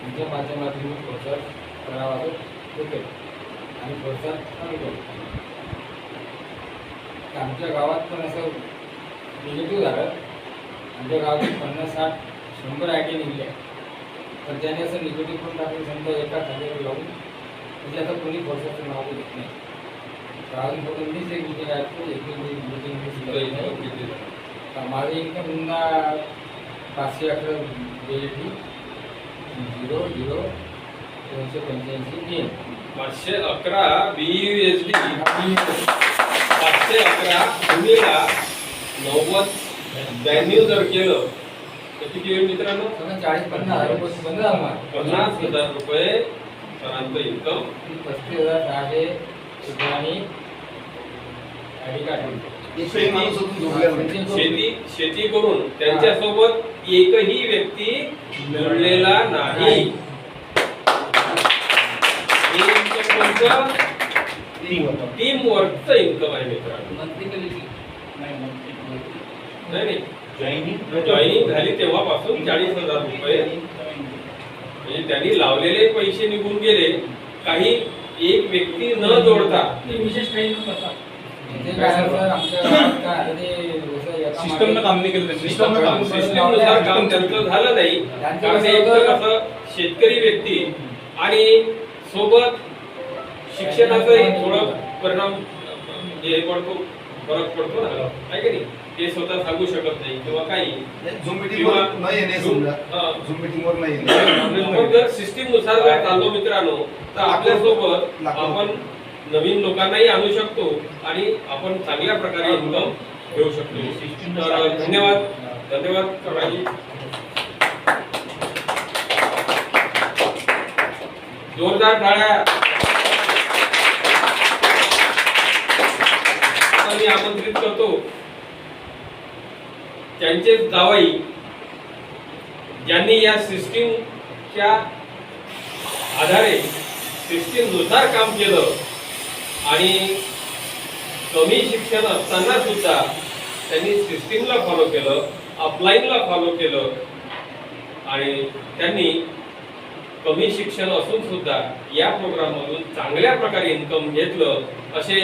यांच्या माध्यमातून मी प्रोत्साहन करावा होते आणि प्रोत्साहन कमी करतो. तर आमच्या गावात पण असं निगेटिव्ह झालं. आमच्या गावात 50-60-100 आयटी निघल्या, तर त्याने असं निगेटिव्ह पण टाकून समजा एका खात्यावर लावून म्हणजे आता कोणी प्रोसेसचं नाव घेत नाही. तर अजून फक्त मीच एक मिटिंग आहे, एक माझं इन्कम पुन्हा 511 BLT 00-285
511 BUSD 511 गुणिला 90-92 जर केलं तर किती होईल मित्रांनो?
40-50 हजार रुपये बंद झाला.
50,000 रुपये सरांचं इन्कम.
35,600 रुपयांनी आयडी कार्ड
एकही माणूस अजून जोडलेला नाही.
शेती करून त्यांच्यासोबत एकही व्यक्ती जोडलेला नाही. हे इन्कम कोणतं? टीम वर्कचं इन्कम आहे मित्रांनो.
मंथली केली
नाही जॉईनिंग झाली तेव्हापासून 40,000 रुपये म्हणजे त्यांनी लावलेले पैसे निघून गेले. काही एक व्यक्ती न जोडता
विशेष काही न करता
ते काय सर आमच्या गावात काय आलं ते जसं एका
सिस्टमनं काम नाही केलं त्यांनी.
सिस्टमनुसार काम त्यांचं झालं नाही. कारण एक तर कसं शेतकरी व्यक्ती आणि सोबत शिक्षणाचाही थोडं परिणाम हे पडतो, फरक पडतो ना, आहे की नाही? ते स्वतः सांगू शकत नाही किंवा काही
झूम मीटिंगवर नाही येणे समजा.
हा.
झूम मीटिंगवर नाही येणे.
आपण जर सिस्टीम नुसार जर चाललो मित्रांनो तर आपल्यासोबत आपण नवीन लोकांनाही आणू शकतो आणि आपण चांगल्या प्रकारे इन्कम घेऊ शकतो. तर धन्यवाद सरांनी. जोरदार टाळ्या. मी आमंत्रित करतो त्यांचे जावई ज्यांनी या सिस्टीमच्या आधारे सिस्टीम नुसार काम केलं आणि कमी शिक्षण असताना सुद्धा त्यांनी सिस्टीमला फॉलो केलं, अपलाईनला फॉलो केलं आणि त्यांनी कमी शिक्षण असून सुद्धा या प्रोग्राममधून चांगल्या प्रकारे इन्कम घेतलं असे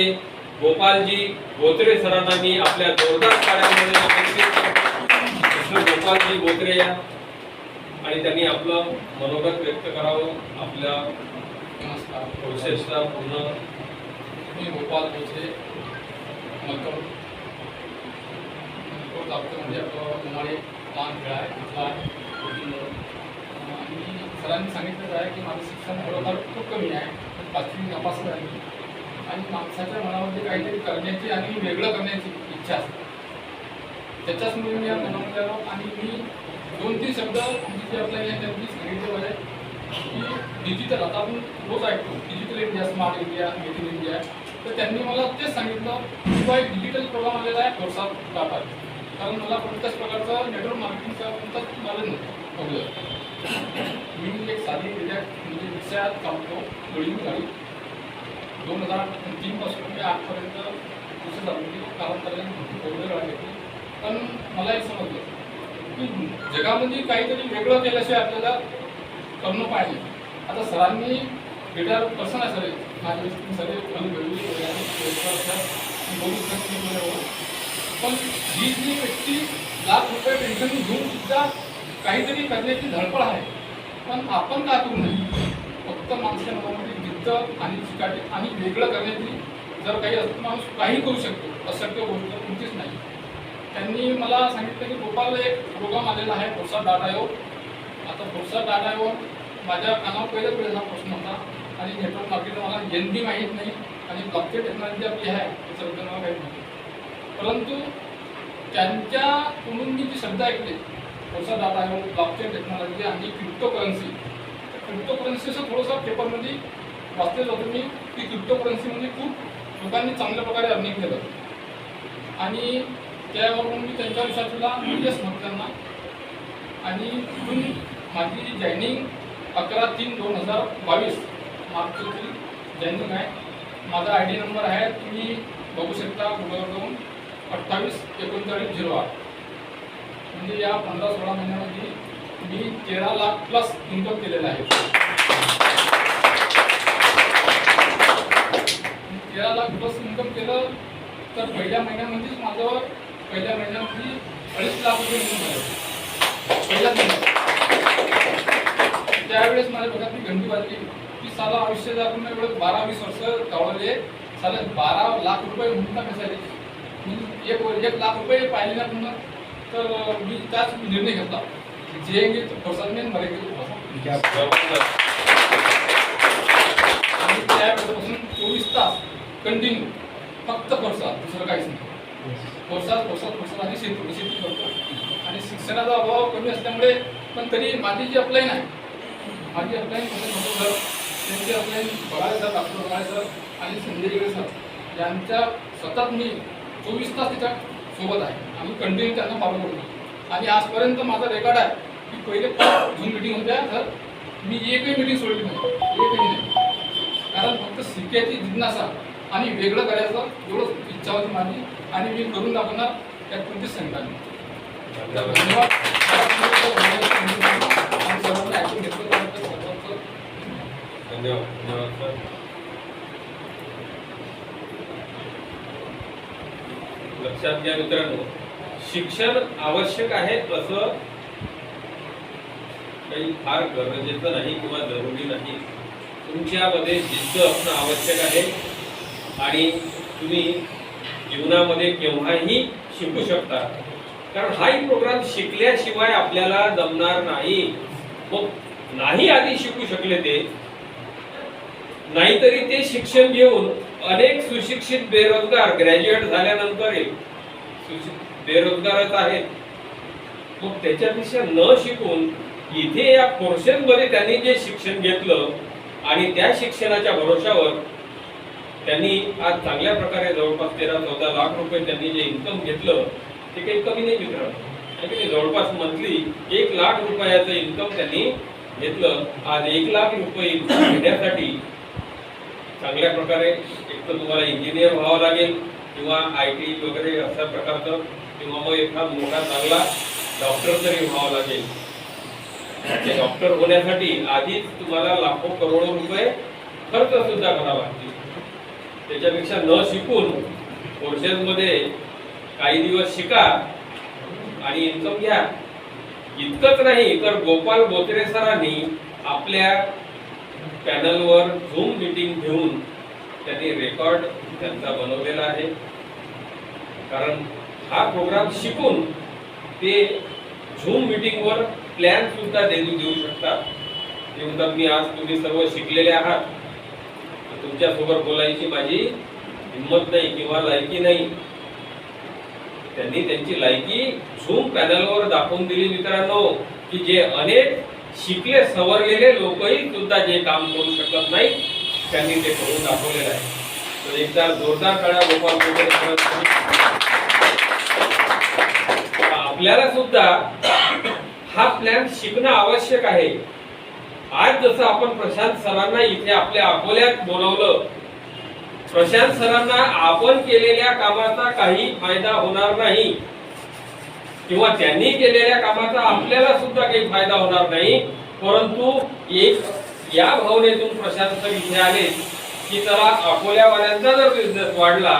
गोपालजी बोत्रे सरांना मी आपल्या जोरदार टाळ्यांमध्ये आमंत्रित करतो. गोपालजी बोत्रे या आणि त्यांनी आपलं मनोगत व्यक्त करावं आपल्या प्रोसेसचा पूर्ण.
मी गोपाल बोत्रे मलकड म्हणजे आपलं उन्हाळी लहान खेळ आहे तिथला आणि सरांनी सांगितलं आहे की माझं शिक्षण थोडंफार खूप कमी आहे, 5वी नापास आहे आणि माणसाच्या मनामध्ये काहीतरी करण्याची आणि वेगळं करण्याची इच्छा असते. त्याच्याचमुळे मी या मनामध्ये आलो आणि मी 2-3 शब्द जे आपल्याला त्यांनी सांगितले आहे की डिजिटल, आता आपण रोज ऐकतो digital India, smart India, make in India, तर त्यांनी मला तेच सांगितलं की बा एक डिजिटल प्रोग्राम आलेला आहे प्रोत्साहन टाटा. कारण मला कोणत्याच प्रकारचं नेटवर्क मार्केटिंगचा कोणताच नॉलेज नव्हतं अगोदर. मी एक साधी म्हणजे रिक्षात चालतो गळी गाडी 2003 पासून मी आजपर्यंत दुसरं चालवली. कालांतराने वेगळं गाडी घेतली. पण मला एक समजलं की जगामध्ये काहीतरी वेगळं केल्याशिवाय आपल्याला करणं पाहिजे. आता सरांनी रिटायर पर्सन आहे सर, माझे सगळे बोलू पण ही जी व्यक्ती लाख रुपये पेन्शन घेऊन सुद्धा काहीतरी करण्याची धडपड आहे. पण आपण का करू नये? फक्त माणसाच्या मनामध्ये जिद्द आणि चिकाटी आणि वेगळं करण्याची जर काही असतं माणूस काही करू शकतो, अशक्य गोष्ट कोणतीच नाही. त्यांनी मला सांगितलं की गोपाल एक प्रोग्राम आलेला आहे प्रोत्साहन डाटा योग. आता प्रोत्साहन डाटा योग माझ्या कानावर पहिला प्रश्न होता आणि नेटवर्क मार्केट मला एनबी माहीत नाही आणि ब्लॉकचेन टेक्नॉलॉजी आपली आहे त्याच्याबद्दल मला माहीत नाही. परंतु त्यांच्याकडून मी जी शब्द ऐकले प्रोत्साहन डाटा योग, ब्लॉकचेन टेक्नॉलॉजी आणि क्रिप्टोकरन्सी. क्रिप्टोकरन्सीचं थोडंसं पेपरमध्ये वाचलेलं होतं मी की क्रिप्टोकरन्सीमध्ये खूप लोकांनी चांगल्या प्रकारे अर्निंग केलं आणि त्यावरून मी त्यांच्या विषयाला येस म्हटलं त्यांना आणि तिथून माझी जॉईनिंग 11/3/2022 मार्च रोजी जॉईनिंग आहे. माझा ID नंबर आहे, तुम्ही बघू शकता गुगलवर जाऊन 28-39-08. म्हणजे या 15-16 महिन्यामध्ये मी 13 लाख प्लस इन्कम केलेलं आहे. 13 लाख प्लस इन्कम केलं तर पहिल्या महिन्यामध्येच माझं पहिल्या महिन्यामध्ये 2.5 लाख रुपये इन्कम झालं पहिल्याच महिन्यात. त्यावेळेस माझ्या डोक्यात ती घंटी वाजली की साला आयुष्य जर आपण एवढं 12-20 वर्ष गावले साला 12 लाख रुपये म्हणता कशाले. मी 1 लाख रुपये पाहिले ना पुन्हा तर मी त्याच निर्णय घेतला जे तो प्रसाद में मरेंगे तो प्रसाद. आणि त्यावेळेपासून 24 तास कंटिन्यू फक्त प्रसाद, दुसरं काहीच नाही. प्रसाद आणि शेती करतो. आणि शिक्षणाचा अभाव कमी असल्यामुळे पण तरी माझी जी अपलाईन आहे माझी अपलाईन मोठं सर त्यांची अपलाईन बघाळे सर, डॉक्टर बघाळे सर आणि संजय रेगडे सर यांच्या सतत मी 24 तास त्याच्या सोबत आहे. आम्ही कंटिन्यू त्यांना फॉलो करतो. आणि आजपर्यंत माझा रेकॉर्ड आहे की पहिले 5 झूम मिटिंग होत्या तर मी एकही मिटिंग सोडली नाही, एकही नाही. कारण फक्त शिकायची जिज्ञासा आणि वेगळं करायचं एवढंच इच्छा होती माझी आणि मी करून दाखवणार त्यात कोणतीच शंका नाही. धन्यवाद. आणि सर्वांना ऐकून घेतलं त्याबद्दल सर्वांचं
धन्यवाद सर. लक्षात घ्या मित्रांनो, शिक्षण आवश्यक आहे असं काही फार गरजेचं नाही किंवा जरुरी नाही. तुमच्यामध्ये जिद्द असणं आवश्यक आहे आणि तुम्ही जीवनामध्ये केव्हाही शिकू शकता. कारण हाही प्रोग्राम शिकल्याशिवाय आपल्याला जमणार नाही. मग नाही आधी शिकू शकले ते, नाहीतरी ते शिक्षण घेऊन अनेक सुशिक्षित बेरोजगार ग्रॅज्युएट झाल्यानंतर बेरोजगारच आहेत. मग त्याच्यापेक्षा न शिकून इथे या पोर्शन मध्ये त्यांनी जे शिक्षण घेतलं आणि त्या शिक्षणाच्या भरोशावर त्यांनी आज चांगल्या प्रकारे जवळपास 13-14 लाख रुपये त्यांनी जे इन्कम घेतलं ते काही कमी नाही मित्रांनो. जवळपास मंथली 1 लाख रुपयाचं इन्कम त्यांनी घेतलं. आज 1 लाख रुपये इन्कम घेण्यासाठी चांगल्या प्रकारे एक तर तुम्हाला इंजिनियर व्हावं लागेल किंवा IT वगैरे अशा प्रकारचं किंवा मग एखादा मोठा चांगला डॉक्टर तरी व्हावं लागेल. ते डॉक्टर होण्यासाठी आधीच तुम्हाला लाखो करोडो रुपये खर्च सुद्धा करावा लागतील. त्याच्यापेक्षा न शिकून कोर्सेसमध्ये काही दिवस शिका आणि इन्कम घ्या. इतकंच नाही तर गोपाल बोत्रे सरांनी आपल्या पॅनलवर झूम मीटिंग घेऊन त्यांनी रेकॉर्ड त्यांचा बनवलेला आहे. कारण हा प्रोग्राम शिकून ते झूम मीटिंगवर प्लॅन सुद्धा देऊ शकतात. ते म्हणतात मी आज तुम्ही सर्व शिकलेले आहात, तुमच्या सोबत बोलायची माझी हिंमत नाही किंवा लायकी नाही. त्यांनी त्यांची लायकी झूम पॅनलवर दाखवून दिली मित्रांनो, की जे अनेक शिकले सवरलेले लोकही सुद्धा जे काम करू शकत नाही त्यांनी ते करून दाखवलेलं आहे. तर एकदा जोरदार टाळ्या गोपाल बोत्रे. आपल्याला सुद्धा हा प्लॅन शिकणं आवश्यक आहे. आज जसं आपण प्रशांत सरांना इथे आपल्या अकोल्यात बोलवलं, प्रशांत सरांना आपण केलेल्या कामाचा काही फायदा होणार नाही किंवा त्यांनी केलेल्या कामाचा आपल्याला सुद्धा काही फायदा होणार नाही. परंतु एक या भावनेतून प्रशांत सर इथे आले की चला अकोल्यावाल्यांचा जर बिझनेस वाढला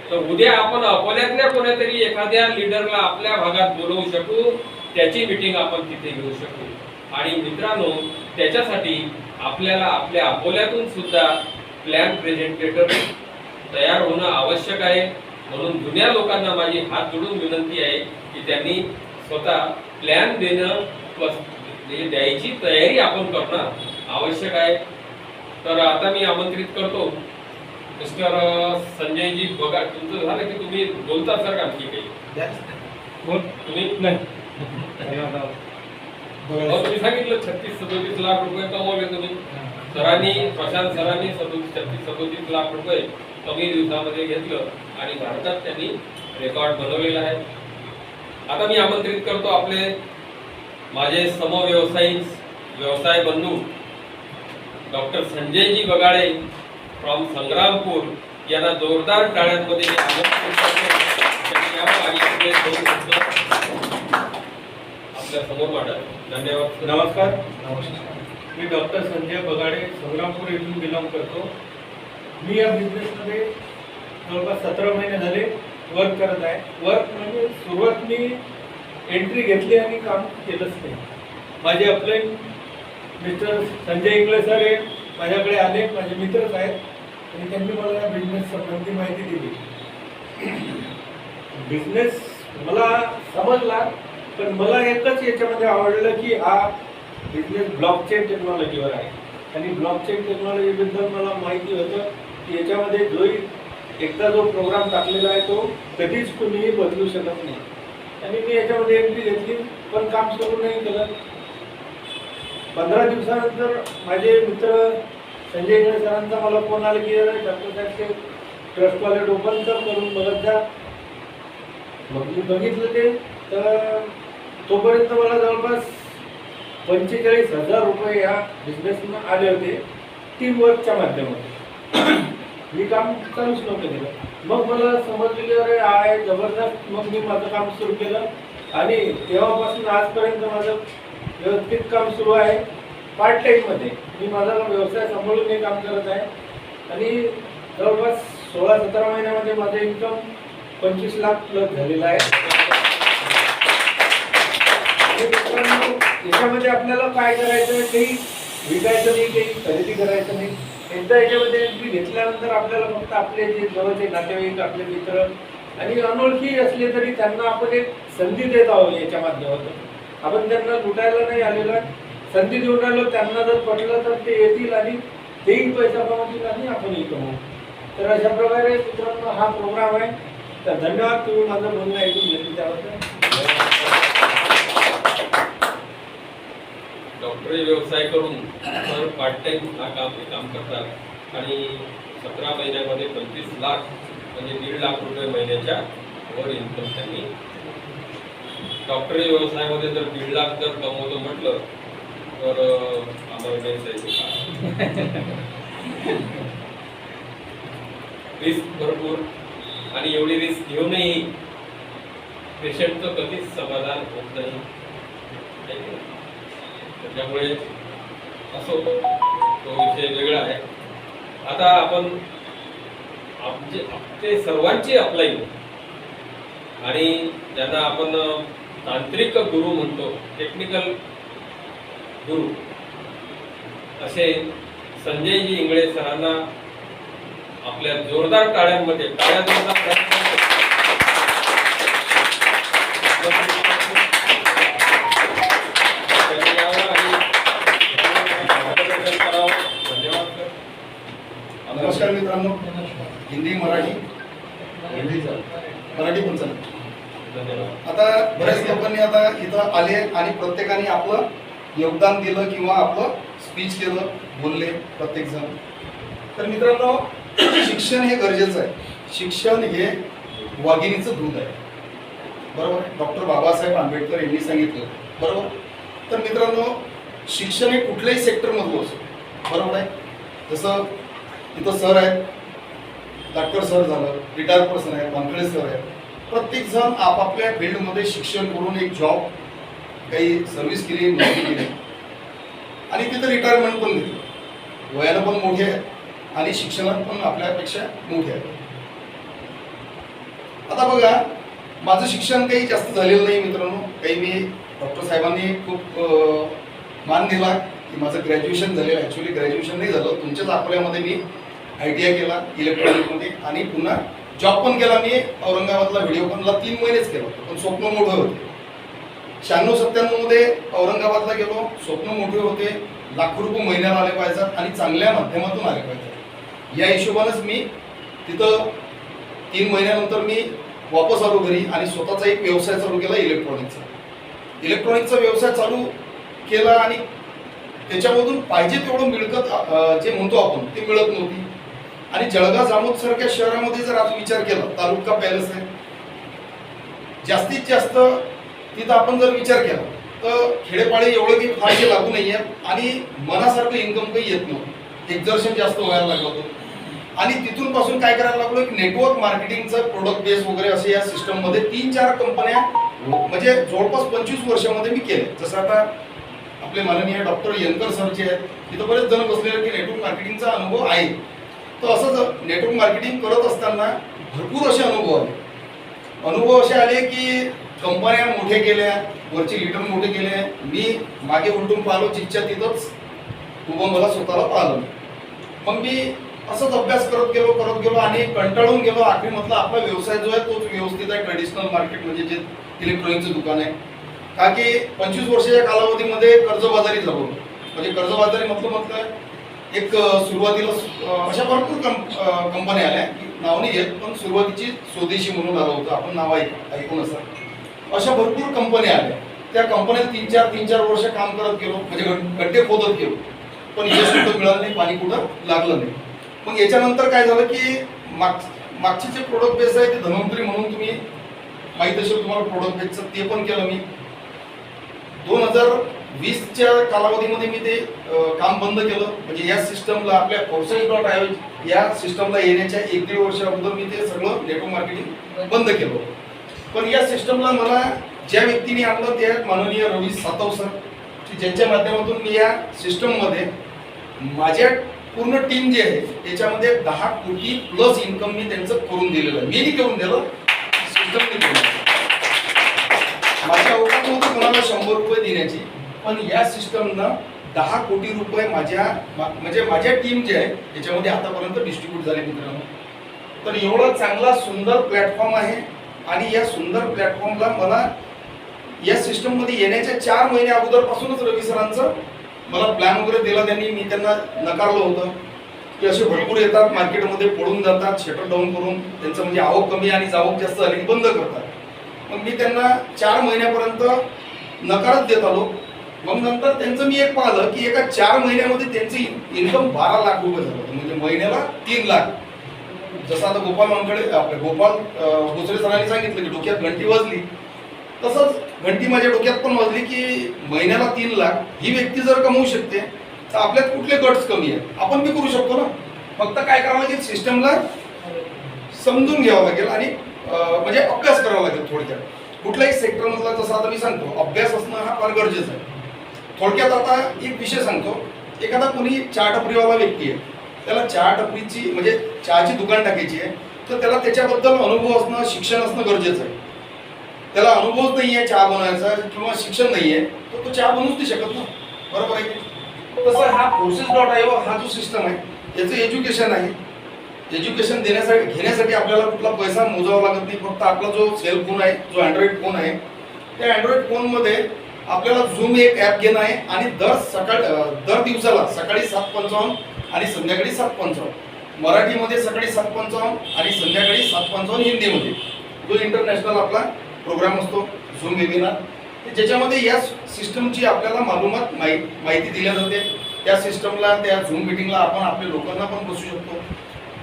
तर उद्या आपण अकोल्यातल्या कोणीतरी एखाद्या लीडरला आपल्या भागात बोलवू शकू, त्याची मीटिंग आपण तिथे घेऊ शकू. आणि मित्रांनो, त्याच्यासाठी आपल्याला आपल्या अकोल्यातून सुद्धा प्लॅन प्रेझेंटेटर तयार होणं आवश्यक आहे. म्हणून जुन्या लोकांना माझी हात जोडून विनंती आहे की त्यांनी स्वतः प्लॅन देणं द्यायची तयारी आपण करणं आवश्यक आहे. तर आता मी आमंत्रित करतो मिस्टर संजयजी बघा. तुमचं झालं की तुम्ही बोलता सर का आणखी काही तुम्ही नाही तुम्ही सांगितलं 36-37 लाख रुपये कमवले तुम्ही. सरांनी प्रशांत सरांनी 36-37 लाख रुपये कमी दिवसामध्ये घेतलं आणि भारतात त्यांनी रेकॉर्ड बनवलेला आहे. आता मी आमंत्रित करतो आपले माझे समव्यवसायी व्यवसाय बंधू डॉक्टर संजयजी बगाळे फ्रॉम संग्रामपूर यांना जोरदार टाळ्यांमध्ये आमंत्रित करतो. आपल्या समोर मांडावे. धन्यवाद.
नमस्कार. मी डॉक्टर संजय बगाडे, संग्रामपूर येथून बिलॉंग करतो. मी या बिझनेसमध्ये जवळपास 17 महिने झाले वर्क करत आहे. वर्क म्हणजे सुरुवात मी एंट्री घेतली आणि काम केलंच नाही. माझे upline mister Sanjay Ingale sir हे माझ्याकडे आले, माझे मित्रच आहेत आणि त्यांनी मला या बिझनेस संबंधी माहिती दिली. बिझनेस मला समजला, पण मला एकच याच्यामध्ये आवडलं की हा बिझनेस ब्लॉकचेन टेक्नॉलॉजीवर आहे आणि ब्लॉकचेन टेक्नॉलॉजीबद्दल मला माहिती होतं की याच्यामध्ये एकदा जो प्रोग्राम टाकलेला आहे तो कधीच कुणीही बदलू शकत नाही. आणि मी याच्यामध्ये एंट्री घेतली, पण काम सुरू नाही केलं. 15 दिवसानंतर माझे मित्र संजय इंगळे सरांचा मला फोन आला की डॉक्टर साहेबचे ट्रस्ट वॉलेट ओपन करून बघत जा. मग मी बघितलं ते, तर तोपर्यंत मला जवळपास 45,000 रुपये ह्या बिझनेसनं आले होते टीम वर्कच्या माध्यमातून. मी काम चालूच नव्हतं केलं. मग मला समजलं की अरे आहे जबरदस्त. मग मी माझं काम सुरू केलं आणि तेव्हापासून आजपर्यंत माझं व्यवस्थित काम सुरू आहे. पार्ट टाईममध्ये मी माझा व्यवसाय सांभाळून हे काम करत आहे आणि जवळपास 16-17 महिन्यामध्ये माझं इन्कम 25 लाख प्लस झालेलं आहे. याच्यामध्ये आपल्याला काय करायचं, काही विकायचं नाही, काही खरेदी करायचं नाही. एकदा याच्यामध्ये एंट्री घेतल्यानंतर आपल्याला फक्त आपले जे जवळचे नातेवाईक, आपले मित्र आणि अनोळखी असले तरी त्यांना आपण एक संधी देत आहोत. याच्या माध्यमातून आपण त्यांना लुटायला नाही आलेला, संधी देऊन राहिलो. त्यांना जर पटलं तर ते येतील आणि तेही पैसा कमवतील आणि आपणही कमवू. तर अशा प्रकारे मित्रांनो हा प्रोग्राम आहे. तर धन्यवाद, तुम्ही माझं बोलणं ऐकून घेतलं त्याबद्दल.
डॉक्टरी व्यवसाय करून तर पार्ट टाइम हा काम करतात आणि 17 महिन्यामध्ये 25 लाख म्हणजे 1.5 लाख रुपये महिन्याच्या वर इन्कम त्यांनी. डॉक्टरी व्यवसायामध्ये जर 1.5 लाख जर कमवतो म्हटलं तर आम्हाला नाही जायचं. रिस्क भरपूर आणि एवढी रिस्क घेऊनही पेशंटचं कधीच समाधान होत नाही. त्याच्यामुळे असो तो विषय वेगळा आहे. आता आपण आपले सर्वांची अप्लाईन आणि ज्यांना आपण तांत्रिक गुरु म्हणतो, टेक्निकल गुरु, असे संजयजी इंगळे सरांना आपल्या जोरदार टाळ्यांमध्ये
नमस्कार मित्रांनो, हिंदी मराठी पण चालेल. आता बऱ्याच लोकांनी आता इथं आले आणि प्रत्येकाने आपलं योगदान दिलं किंवा आपलं स्पीच केलं, बोलले प्रत्येक जण. तर मित्रांनो, शिक्षण हे गरजेचं आहे. शिक्षण हे वाघिणीचं दूध आहे, बरोबर आहे. डॉक्टर बाबासाहेब आंबेडकर यांनी सांगितलं, बरोबर. तर मित्रांनो, शिक्षण हे कुठल्याही सेक्टरमधलं असो, बरोबर आहे. जसं इथं सर आहेत, डॉक्टर सर झालं, रिटायर पर्सन आहे, वानखळे सर आहेत. प्रत्येक जण आपापल्या फील्डमध्ये शिक्षण करून एक जॉब, काही सर्व्हिस केली, नोकरी केली आणि तिथं रिटायरमेंट पण घेतली. वयाला पण मोठे आहे आणि शिक्षणात पण आपल्यापेक्षा मोठे आहे. आता बघा, माझं शिक्षण काही जास्त झालेलं नाही मित्रांनो. काही मी डॉक्टर साहेबांनी खूप मान दिला की माझं ग्रॅज्युएशन झालेलं. ॲक्च्युली ग्रॅज्युएशन नाही झालं, तुमच्याच अकोल्यामध्ये मी ITI केला इलेक्ट्रॉनिकमध्ये आणि पुन्हा जॉब पण केला. मी औरंगाबादला व्हिडिओकॉनला 3 महिनेच केलं, पण स्वप्न मोठे होते. 96-97 मध्ये औरंगाबादला गेलो, स्वप्न मोठे होते. लाखो रुपये महिन्याला आले पाहिजेत आणि चांगल्या माध्यमातून आले पाहिजेत. या हिशोबानंच मी तिथं 3 महिन्यानंतर मी वापस आलो घरी आणि स्वतःचा एक व्यवसाय चालू केला, इलेक्ट्रॉनिकचा व्यवसाय चालू केला आणि त्याच्यामधून पाहिजे तेवढं मिळकत जे म्हणतो आपण ते मिळत नव्हती. आणि जळगाव जामोद सारख्या शहरामध्ये जर आज विचार केला, तालुका पॅलेस आहे, जास्तीत जास्त तिथं आपण जर विचार केला तर खेडेपाडे एवढं काही फारसे लागू नाही आहे आणि मनासारखं इन्कम काही येत नव्हतं. एक्झर्शन जास्त व्हायला लागलं होतं आणि तिथून पासून काय करायला लागलो की नेटवर्क मार्केटिंगचं प्रोडक्ट बेस वगैरे असे या सिस्टममध्ये 3-4 कंपन्या म्हणजे जवळपास 25 वर्षामध्ये मी केले. जसं आता आपले माननीय डॉक्टर यंकर सर जे आहेत, तिथं बरेच जण बसलेले आहेत की नेटवर्क मार्केटिंगचा अनुभव आहे. तर असंच नेटवर्क मार्केटिंग करत असताना भरपूर असे अनुभव असे आले की कंपन्या मोठे केल्या, वरचे लीडर मोठे केले. मी मागे उलटून पाहिलो, जिथच्या तिथंच उभं मला स्वतःला पाहिलं. मग मी असंच अभ्यास करत गेलो आणि कंटाळून गेलो. आखरी म्हटलं आपला व्यवसाय जो आहे तोच व्यवस्थित आहे, ट्रेडिशनल मार्केट म्हणजे जे इलेक्ट्रॉनिकचं दुकान आहे. का की 25 वर्षाच्या कालावधीमध्ये कर्जबाजारी झालो. म्हणजे कर्जबाजारी म्हटलं एक सुरुवातीला अशा भरपूर कंपन्या आल्या की नाव नाही घेत, पण सुरुवातीची स्वदेशी म्हणून आलं होतं, आपण नाव ऐकून असं. अशा भरपूर कंपन्या आल्या. त्या कंपन्यात 3-4 वर्ष काम करत गेलो, म्हणजे गड्डे खोदत गेलो, पण यश कुठं मिळालं नाही, पाणी कुठं लागलं नाही. मग याच्यानंतर काय झालं की मागचे जे प्रोडक्ट बेस आहे ते धन्वंतरी म्हणून तुम्ही माहीत असेल तुम्हाला प्रोडक्ट बेसचं, ते पण केलं मी. 2020च्या कालावधीमध्ये मी ते काम बंद केलं. म्हणजे या सिस्टमला आपल्या courses.io या सिस्टमला येण्याच्या 1-1.5 वर्ष अगोदर मी ते सगळं नेटवर्क मार्केटिंग बंद केलं. पण या सिस्टमला मला ज्या व्यक्तीने आणलं ते माननीय रवी सातव सर, की ज्यांच्या माध्यमातून मी या सिस्टममध्ये माझ्या पूर्ण टीम जी आहे त्याच्यामध्ये 10 कोटी प्लस इन्कम मी त्यांचं करून दिलेलं आहे. मी नाही करून दिलं, सिस्टमने करून दिलं. माझ्या अवकाश नव्हतं कोणाला 100 रुपये देण्याची, पण या सिस्टमनं 10 कोटी रुपये म्हणजे माझ्या टीम जे आहे त्याच्यामध्ये आतापर्यंत डिस्ट्रीब्यूट झाले मित्रांनो. तर एवढा चांगला सुंदर प्लॅटफॉर्म आहे. आणि या सुंदर प्लॅटफॉर्मला मला या सिस्टममध्ये येण्याच्या 4 महिने अगोदरपासूनच रवी सरांचं मला प्लॅन वगैरे दिला त्यांनी. मी त्यांना नकारलं होतं की असे भरपूर येतात, मार्केटमध्ये पडून जातात, शटर डाऊन करून त्यांचं म्हणजे आवक कमी आणि जावक जास्त झाली की बंद करतात. मग मी त्यांना 4 महिन्यापर्यंत नकारच देत आलो. मग नंतर त्यांचं मी एक पाहिलं की एका 4 महिन्यामध्ये त्यांचं इन्कम 12 लाख रुपये झालं होतं, म्हणजे महिन्याला 3 लाख. जसं आता गोपाल भोसले सरांनी सांगितलं की डोक्यात घंटी वाजली, तसंच घंटी माझ्या डोक्यात पण वाजली की महिन्याला 3 लाख ही व्यक्ती जर कमवू शकते तर आपल्यात कुठले गट्स कमी आहे, आपण बी करू शकतो ना. फक्त काय करावं लागेल, सिस्टमला समजून घ्यावं लागेल आणि म्हणजे अभ्यास करावा लागेल. थोडक्यात कुठल्याही सेक्टरमधला जसं आता मी सांगतो अभ्यास असणं हा फार गरजेचं आहे. थोडक्यात आता एक विषय सांगतो. एखादा कोणी चहा टपरीवाला व्यक्ती आहे, त्याला चहा टपरीची म्हणजे चहाची दुकान टाकायची आहे, तर त्याला त्याच्याबद्दल अनुभव असणं, शिक्षण असणं गरजेचं आहे. त्याला अनुभवच नाही आहे चहा बनवायचा किंवा शिक्षण नाही आहे तर तो चहा बनवूच नाही शकत ना, बरोबर आहे की. तसं हा courses.io हा जो सिस्टम आहे याचं एज्युकेशन आहे. एज्युकेशन घेण्यासाठी आपल्याला कुठला पैसा मोजावा लागत नाही. फक्त आपला जो सेल फोन आहे, जो अँड्रॉइड फोन आहे, त्या अँड्रॉइड फोनमध्ये आपल्याला झूम एक ॲप घेणं आहे आणि दर दिवसाला सकाळी 7:55 आणि संध्याकाळी 7:55 मराठीमध्ये, सकाळी 7:55 आणि संध्याकाळी 7:55 हिंदीमध्ये जो इंटरनॅशनल आपला प्रोग्राम असतो झूम वेबिनार, ज्याच्यामध्ये या सिस्टमची आपल्याला माहिती दिली जाते. त्या सिस्टमला, त्या झूम मिटिंगला आपण आपल्या लोकांना पण बसू शकतो.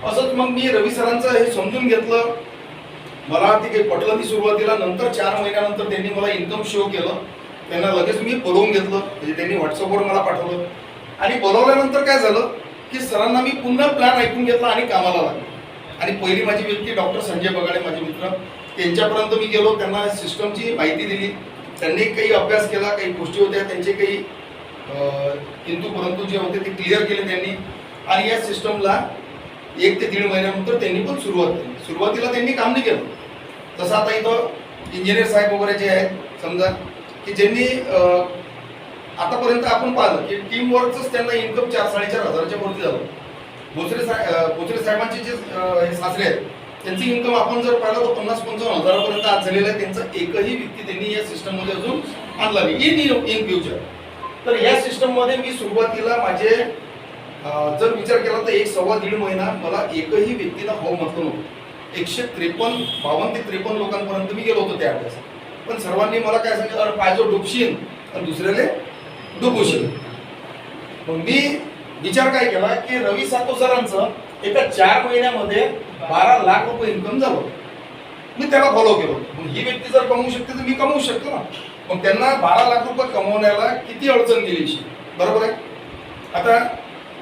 असंच मग मी रवी सरांचं हे समजून घेतलं. मला ते काही पटलं नाही सुरुवातीला. नंतर 4 महिन्यानंतर त्यांनी मला इन्कम शो केलं. त्यांना लगेच मी बोलवून घेतलं, म्हणजे त्यांनी व्हॉट्सअपवर मला पाठवलं. आणि बोलवल्यानंतर काय झालं की सरांना मी पुन्हा प्लॅन ऐकून घेतला आणि कामाला लागलो. आणि पहिली माझी व्यक्ती डॉक्टर संजय बगाडे, माझे मित्र, त्यांच्यापर्यंत मी गेलो. त्यांना सिस्टमची माहिती दिली. त्यांनी काही अभ्यास केला, काही गोष्टी होत्या त्यांचे काही किंतु परंतु जे होते ते क्लिअर केले त्यांनी. आणि या सिस्टमला 1 ते 1.5 महिन्यानंतर त्यांनी पण सुरुवात केली. सुरुवातीला त्यांनी काम नाही केलं. जसं आता इथं इंजिनियर साहेब वगैरे जे आहेत समजा की ज्यांनी आतापर्यंत आपण पाहिलं की टीम वर्कच त्यांना इन्कम 4-4.5 हजाराच्या वरती झालं. भोसले साहेबांचे जे सासरे आहेत त्यांची इन्कम आपण जर पाहिलं तर 50-55 हजारापर्यंत आज झालेलं आहे. त्यांचा एकही व्यक्ती त्यांनी या सिस्टममध्ये अजून आणला नाही इन फ्युचर. तर या सिस्टममध्ये मी सुरुवातीला माझे जर विचार केला तर 1-1.25 महिना मला एकही व्यक्तीला हो म्हटलं नव्हतं. 52 ते 53 लोकांपर्यंत मी गेलो होतो त्या अभ्यासात. पण सर्वांनी मला काय सांगितलं, अरे पाहिजे डुबशील आणि दुसऱ्याला डुबवशील. मग मी विचार काय केला की रवी सातव सरांचं एका 4 महिन्यामध्ये 12 लाख रुपये इन्कम झालं. मी त्याला फॉलो केलो. मग ही व्यक्ती जर कमवू शकते तर मी कमवू शकतो ना. मग त्यांना 12 लाख रुपये कमवण्याला किती अडचण गेली, बरोबर आहे. आता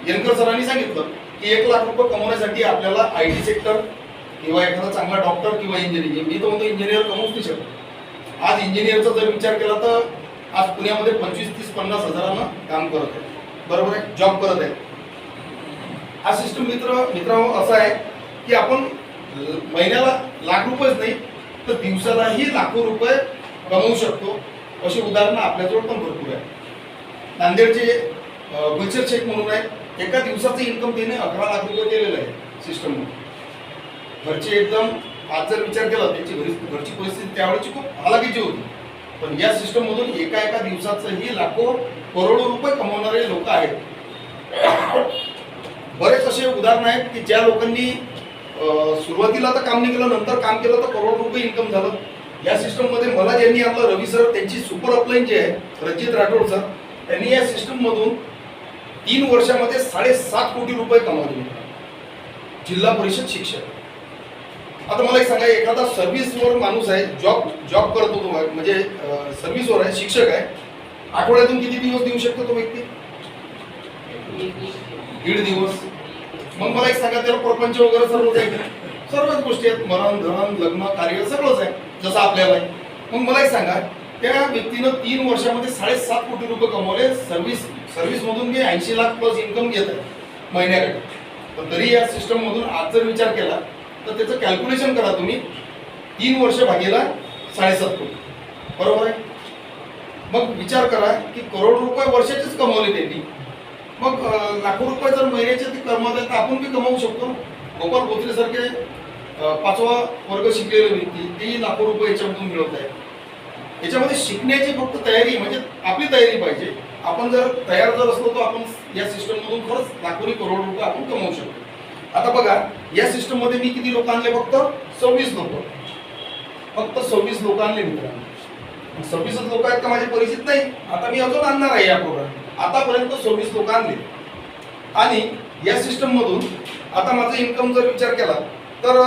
यंकर सरांनी सांगितलं की 1 लाख रुपये कमवण्यासाठी आपल्याला IT सेक्टर किंवा एखादा चांगला डॉक्टर किंवा इंजिनियर, मी तर म्हणतो इंजिनियर कमवूच नाही शकत. आज इंजिनियरचा जर विचार केला तर आज पुण्यामध्ये 25-30-50 हजारांना काम करत आहे, बरोबर आहे, जॉब करत आहे. हा सिस्टम मित्रांनो असा आहे की आपण महिन्याला लाख रुपयेच नाही तर दिवसालाही लाखो रुपये कमवू शकतो. अशी उदाहरणं आपल्याजवळ पण भरपूर आहे. नांदेडचे गुलशर शेख म्हणून आहे, एका दिवसाचं इन्कम त्याने 11 लाख रुपये केलेलं आहे सिस्टममध्ये. घरचे एकदम आज जर विचार केला त्यांची घरची परिस्थिती त्यावेळेची खूप हालाकीची होती, पण या सिस्टम मधून एका दिवसाचंही लाखो करोडो रुपये कमवणारे लोक आहेत. बरेच असे उदाहरण आहेत की ज्या लोकांनी सुरुवातीला तर काम नाही केलं, नंतर काम केलं तर करोड रुपये इन्कम झालं. या सिस्टम मध्ये मला ज्यांनी आपलं रवी सर, त्यांची सुपर अपलाईन जे आहे रणजित राठोड सर, त्यांनी या सिस्टम मधून 3 वर्षामध्ये 7.5 कोटी रुपये कमावले. जिल्हा परिषद शिक्षक. आता मला एक सांगा, एखादा सर्व्हिसवर माणूस आहे, जॉब करतो तो, म्हणजे सर्व्हिसवर आहे, शिक्षक आहे, आठवड्यातून किती दिवस देऊ शकतो तो व्यक्ती? 1.5 दिवस. मग मला एक सांगा, त्याला प्रपंच वगैरे सर्वच आहे, सर्वच गोष्टी आहेत, मरण धरण लग्न कार्य सगळंच आहे जसं आपल्याला आहे. मग मला एक सांगा, त्या व्यक्तीनं 3 वर्षामध्ये 7.5 कोटी रुपये कमवले. सर्व्हिस मधून मी 80 लाख प्लस इन्कम घेत आहे महिन्याकडे. पण तरी या सिस्टम मधून आज जर विचार केला तर त्याचं कॅल्क्युलेशन करा तुम्ही, 3 वर्ष भागीला 7.5 कोटी, बरोबर आहे. मग विचार करा की करोड रुपये वर्षाचेच कमवले त्यांनी. मग लाखो रुपये जर महिन्याचे ते कमवतात तर आपण बी कमवू शकतो. गोपाल बोत्रे सारखे 5वा वर्ग शिकलेले व्यक्ती तेही लाखो रुपये याच्यामधून मिळवत आहेत. याच्यामध्ये शिकण्याची फक्त तयारी, म्हणजे आपली तयारी पाहिजे. आपण जर तयार जर असलो तर आपण या सिस्टम मधून खरंच लाखोनी करोड रुपये आपण कमवू शकतो. आता बघा, या सिस्टम मध्ये मी किती लोक आणले? फक्त 26 लोक. फक्त 26 लोक आणले मित्रांनो. 26 लोक आहेत का माझे परिचित? नाही. आता मी अजून आणणार आहे या प्रोग्राम. आतापर्यंत 26 लोक आणले. आणि या सिस्टम मधून आता माझं इन्कम जर विचार केला तर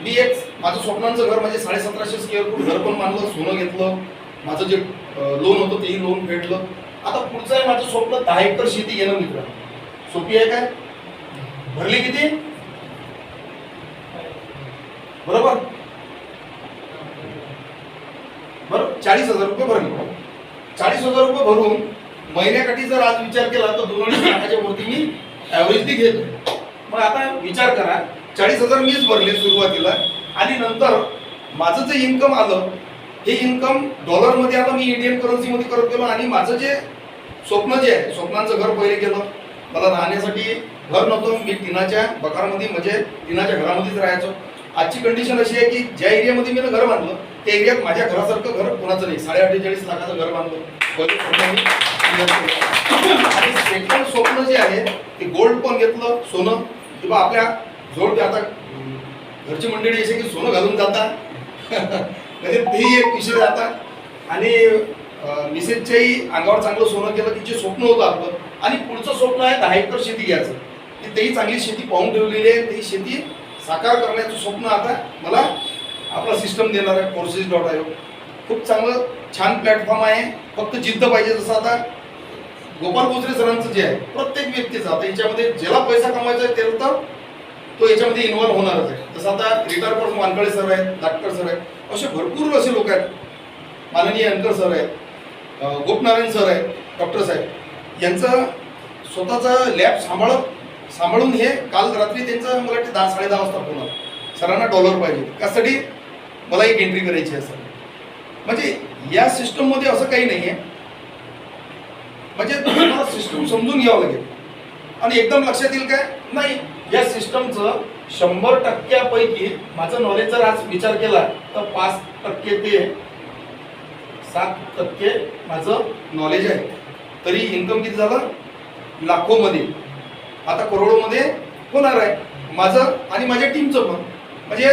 मी एक माझं स्वप्नांचं घर म्हणजे 1750 स्क्वेअर फूट घर पण बांधलं, सोनं घेतलं, माझं जे लोन होतं तेही लोन फेडलं. आता पुढचं आहे माझं स्वप्न 10 एकर शेती घेणं मित्रांनो. सोपी आहे काय? भरली किती? बरोबर 40,000 रुपये भरले. 40,000 रुपये भरून महिन्याकाठी जर आज विचार केला तर 2 लाखाच्या वरती मी ॲव्हरेजली घेतो. मग आता विचार करा, 40,000 मीच भरले सुरुवातीला, आणि नंतर माझं जे इन्कम आलं हे इन्कम डॉलरमध्ये आलं, मी इंडियन करन्सीमध्ये करत गेलो. आणि माझं जे स्वप्न जे आहे, स्वप्नांचं घर पहिले केलं. मला राहण्यासाठी घर नव्हतं, मी टिनाच्या बकारमध्ये म्हणजे टिनाच्या घरामध्येच राहायचो. आजची कंडिशन अशी आहे की ज्या एरियामध्ये मी घर बांधलं त्या एरियात माझ्या घरासारखं घर कोणाचं नाही. 48.5 लाखाचं घर बांधलं. आणि सेकंड स्वप्न जे आहे ते गोल्ड पण घेतलं, सोनं. किंवा आपल्या जोड आता घरची मंडळी असे की सोनं घालून जातात म्हणजे तेही एक विषय जातात. आणि मिसेसच्याही अंगावर चांगलं सोनं केलं, तिचे स्वप्न होतं आपलं. आणि पुढचं स्वप्न आहे 10 एकर शेती घ्यायचं. तेही चांगली शेती पाहून ठेवलेली आहे. ती शेती साकार करण्याचं स्वप्न आता मला आपला सिस्टम देणार आहे courses.io. खूप चांगलं छान प्लॅटफॉर्म आहे. फक्त जिद्द पाहिजे. जसं आता गोपाल बोत्रे सरांचं जे आहे, प्रत्येक व्यक्तीचं आता याच्यामध्ये ज्याला पैसा कमवायचा आहे त्याला तर तो याच्यामध्ये इन्व्हॉल्व्ह होणारच आहे. जसं आता रिटायर करून वानकडे सर आहेत, दाटकर सर आहेत, असे भरपूर असे लोक आहेत. माननीय अंकर सर आहेत, गोपनारायण सर आहेत, डॉक्टर साहेब, यांचं स्वतःचा लॅब सांभाळून हे काल रात्री त्यांचं मला वाटतं 10-10:30 वाजता फोन आला. सरांना डॉलर पाहिजे, त्यासाठी मला एक एंट्री करायची आहे सर. म्हणजे या सिस्टममध्ये असं काही नाही आहे. म्हणजे तुम्हाला सिस्टम समजून घ्यावं लागेल. आणि एकदम लक्षात येईल काय? नाही. या सिस्टमचं 100% माझं नॉलेज जर आज विचार केला तर 5% ते 7% माझं नॉलेज आहे. तरी इन्कम किती झालं? लाखोमध्ये, आता करोडोमध्ये होणार आहे माझं आणि माझ्या टीमचं पण. म्हणजे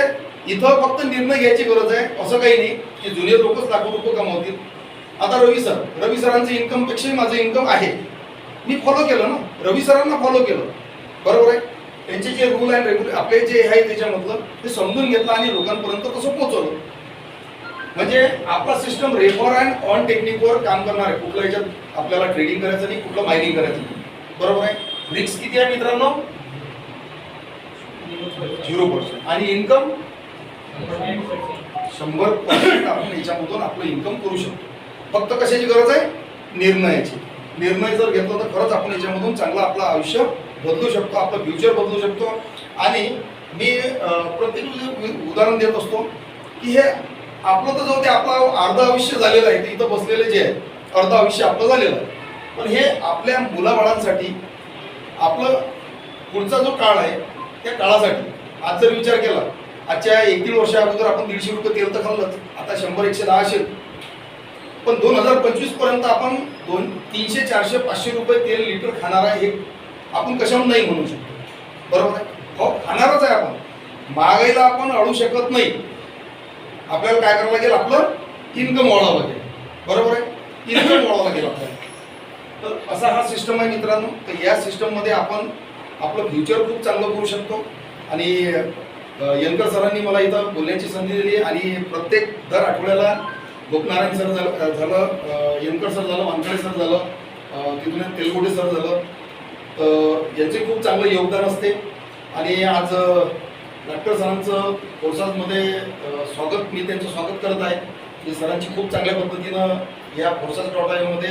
इथं फक्त निर्णय घ्यायची गरज आहे. असं काही नाही की जुनियर लोकच लाखो रुपये कमावतील. आता रवी सरांचं इन्कम पेक्षाही माझं इन्कम आहे. मी फॉलो केलं ना, रवी सरांना फॉलो केलं, बरोबर आहे. त्यांचे जे रूल अँड रेग्युलेशन आपले जे आहे त्याच्यामधलं ते समजून घेतलं आणि लोकांपर्यंत कसं पोहोचवलं. म्हणजे आपला सिस्टम रेफर अँड ऑन टेक्निकवर काम करणार आहे. कुठल्या याच्यात आपल्याला ट्रेडिंग करायचं नाही, कुठलं मायनिंग करायचं नाही, बरोबर आहे. रिस्क किती आहे मित्रांनो? 0%. आणि इन्कम
100% आपण याच्यामधून आपलं इन्कम करू शकतो. फक्त कशाची गरज आहे? निर्णयाची. निर्णय जर घेतला तर खरंच आपण याच्यामधून चांगलं आपलं आयुष्य बदलू शकतो, आपलं फ्युचर बदलू शकतो. आणि मी प्रत्येक उदाहरण देत असतो की हे आपलं तर जाऊ ते आपलं अर्ध आयुष्य झालेलं आहे, ते इथं बसलेले जे आहे अर्ध आयुष्य आपलं झालेलं आहे, पण हे आपल्या मुलाबाळांसाठी आपलं पुढचा जो काळ आहे त्या काळासाठी आज जर विचार केला, आजच्या 1-1.5 वर्षा अगोदर आपण 150 रुपये तेल तर खाल्लंच, आता 100-110 असेल, पण 2025 पर्यंत आपण 300, 400, 500 रुपये तेल लिटर खाणार आहे हे आपण कशावर नाही म्हणू शकतो. बरोबर आहे? हो, खाणारच आहे आपण. महागाईला आपण अडू शकत नाही. आपल्याला काय करावं लागेल? आपलं इन्कम वाढवावं लागेल. बरोबर आहे? इन्कम वाढवावं लागेल आपल्याला. तर असा हा सिस्टम आहे मित्रांनो. तर या सिस्टममध्ये आपण आपलं फ्युचर खूप चांगलं करू शकतो. आणि यंकर सरांनी मला इथं बोलण्याची संधी दिली आणि प्रत्येक दर आठवड्याला गोपनारायण सर झालं, यंकर सर झालं, वानखडे सर झालं, तिथून तेलगोटे सर झालं, तर यांचे खूप चांगलं योगदान असते. आणि आज डॉक्टर सरांचं फोर्सासमध्ये स्वागत, मी त्यांचं स्वागत करत आहे की सरांची खूप चांगल्या पद्धतीनं या फोर्सास.in मध्ये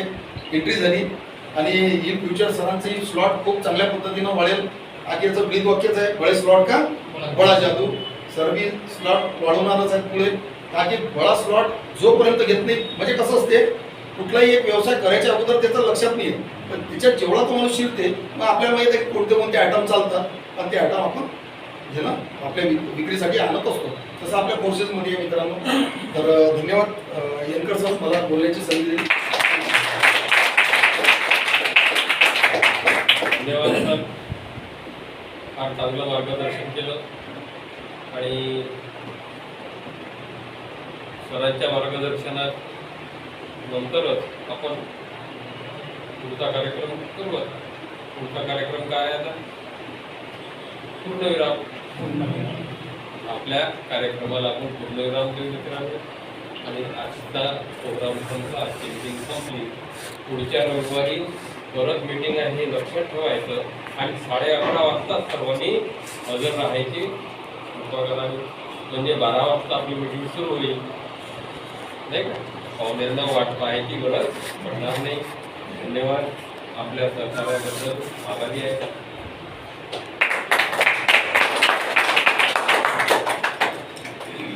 एंट्री झाली आणि इन फ्युचर सरांचंही स्लॉट खूप चांगल्या पद्धतीनं वाढेल. आखिरचं ब्रीद वाक्यच आहे, बळे स्लॉट का बळा जादू. सर बी स्लॉट वाढवणारच आहेत पुढे, का की बळा स्लॉट जोपर्यंत घेत नाही, म्हणजे कसं असते कुठलाही एक व्यवसाय करायच्या अगोदर त्याचं लक्षात नाही येत, पण त्याच्यात जेवढा तो माणूस शिरते मग आपल्याला माहिती आहे कोणते आयटम चालतात आणि ते आयटम आपण जे ना आपल्या विक्रीसाठी आणत असतो. तसं आपल्या कोर्सेसमध्ये आहे मित्रांनो. तर धन्यवाद यंकर सर मला बोलण्याची संधी दिली.
धन्यवाद सर. फार चांगलं मार्गदर्शन केलं आणि सरांच्या मार्गदर्शनात नंतरच आपण पुढचा कार्यक्रम करू. पुढचा कार्यक्रम काय आहे आता? पूर्णविराम. आपल्या कार्यक्रमाला आपण पूर्णविराम देऊ मित्रांनो. आणि आजचा प्रोग्राम संपला, आजची मीटिंग संपली. पुढच्या रविवारी परत मीटिंग आहे हे लक्षात ठेवायचं आणि 11:30 वाजता सर्वांनी हजर राहायची कृपा करावी. म्हणजे 12 वाजता आपली मीटिंग सुरू होईल, नाही का? पाहुण्यांना वाट पाहायची गरज पडणार नाही. धन्यवाद. आपल्या सहकार्याबद्दल आभारी आहे.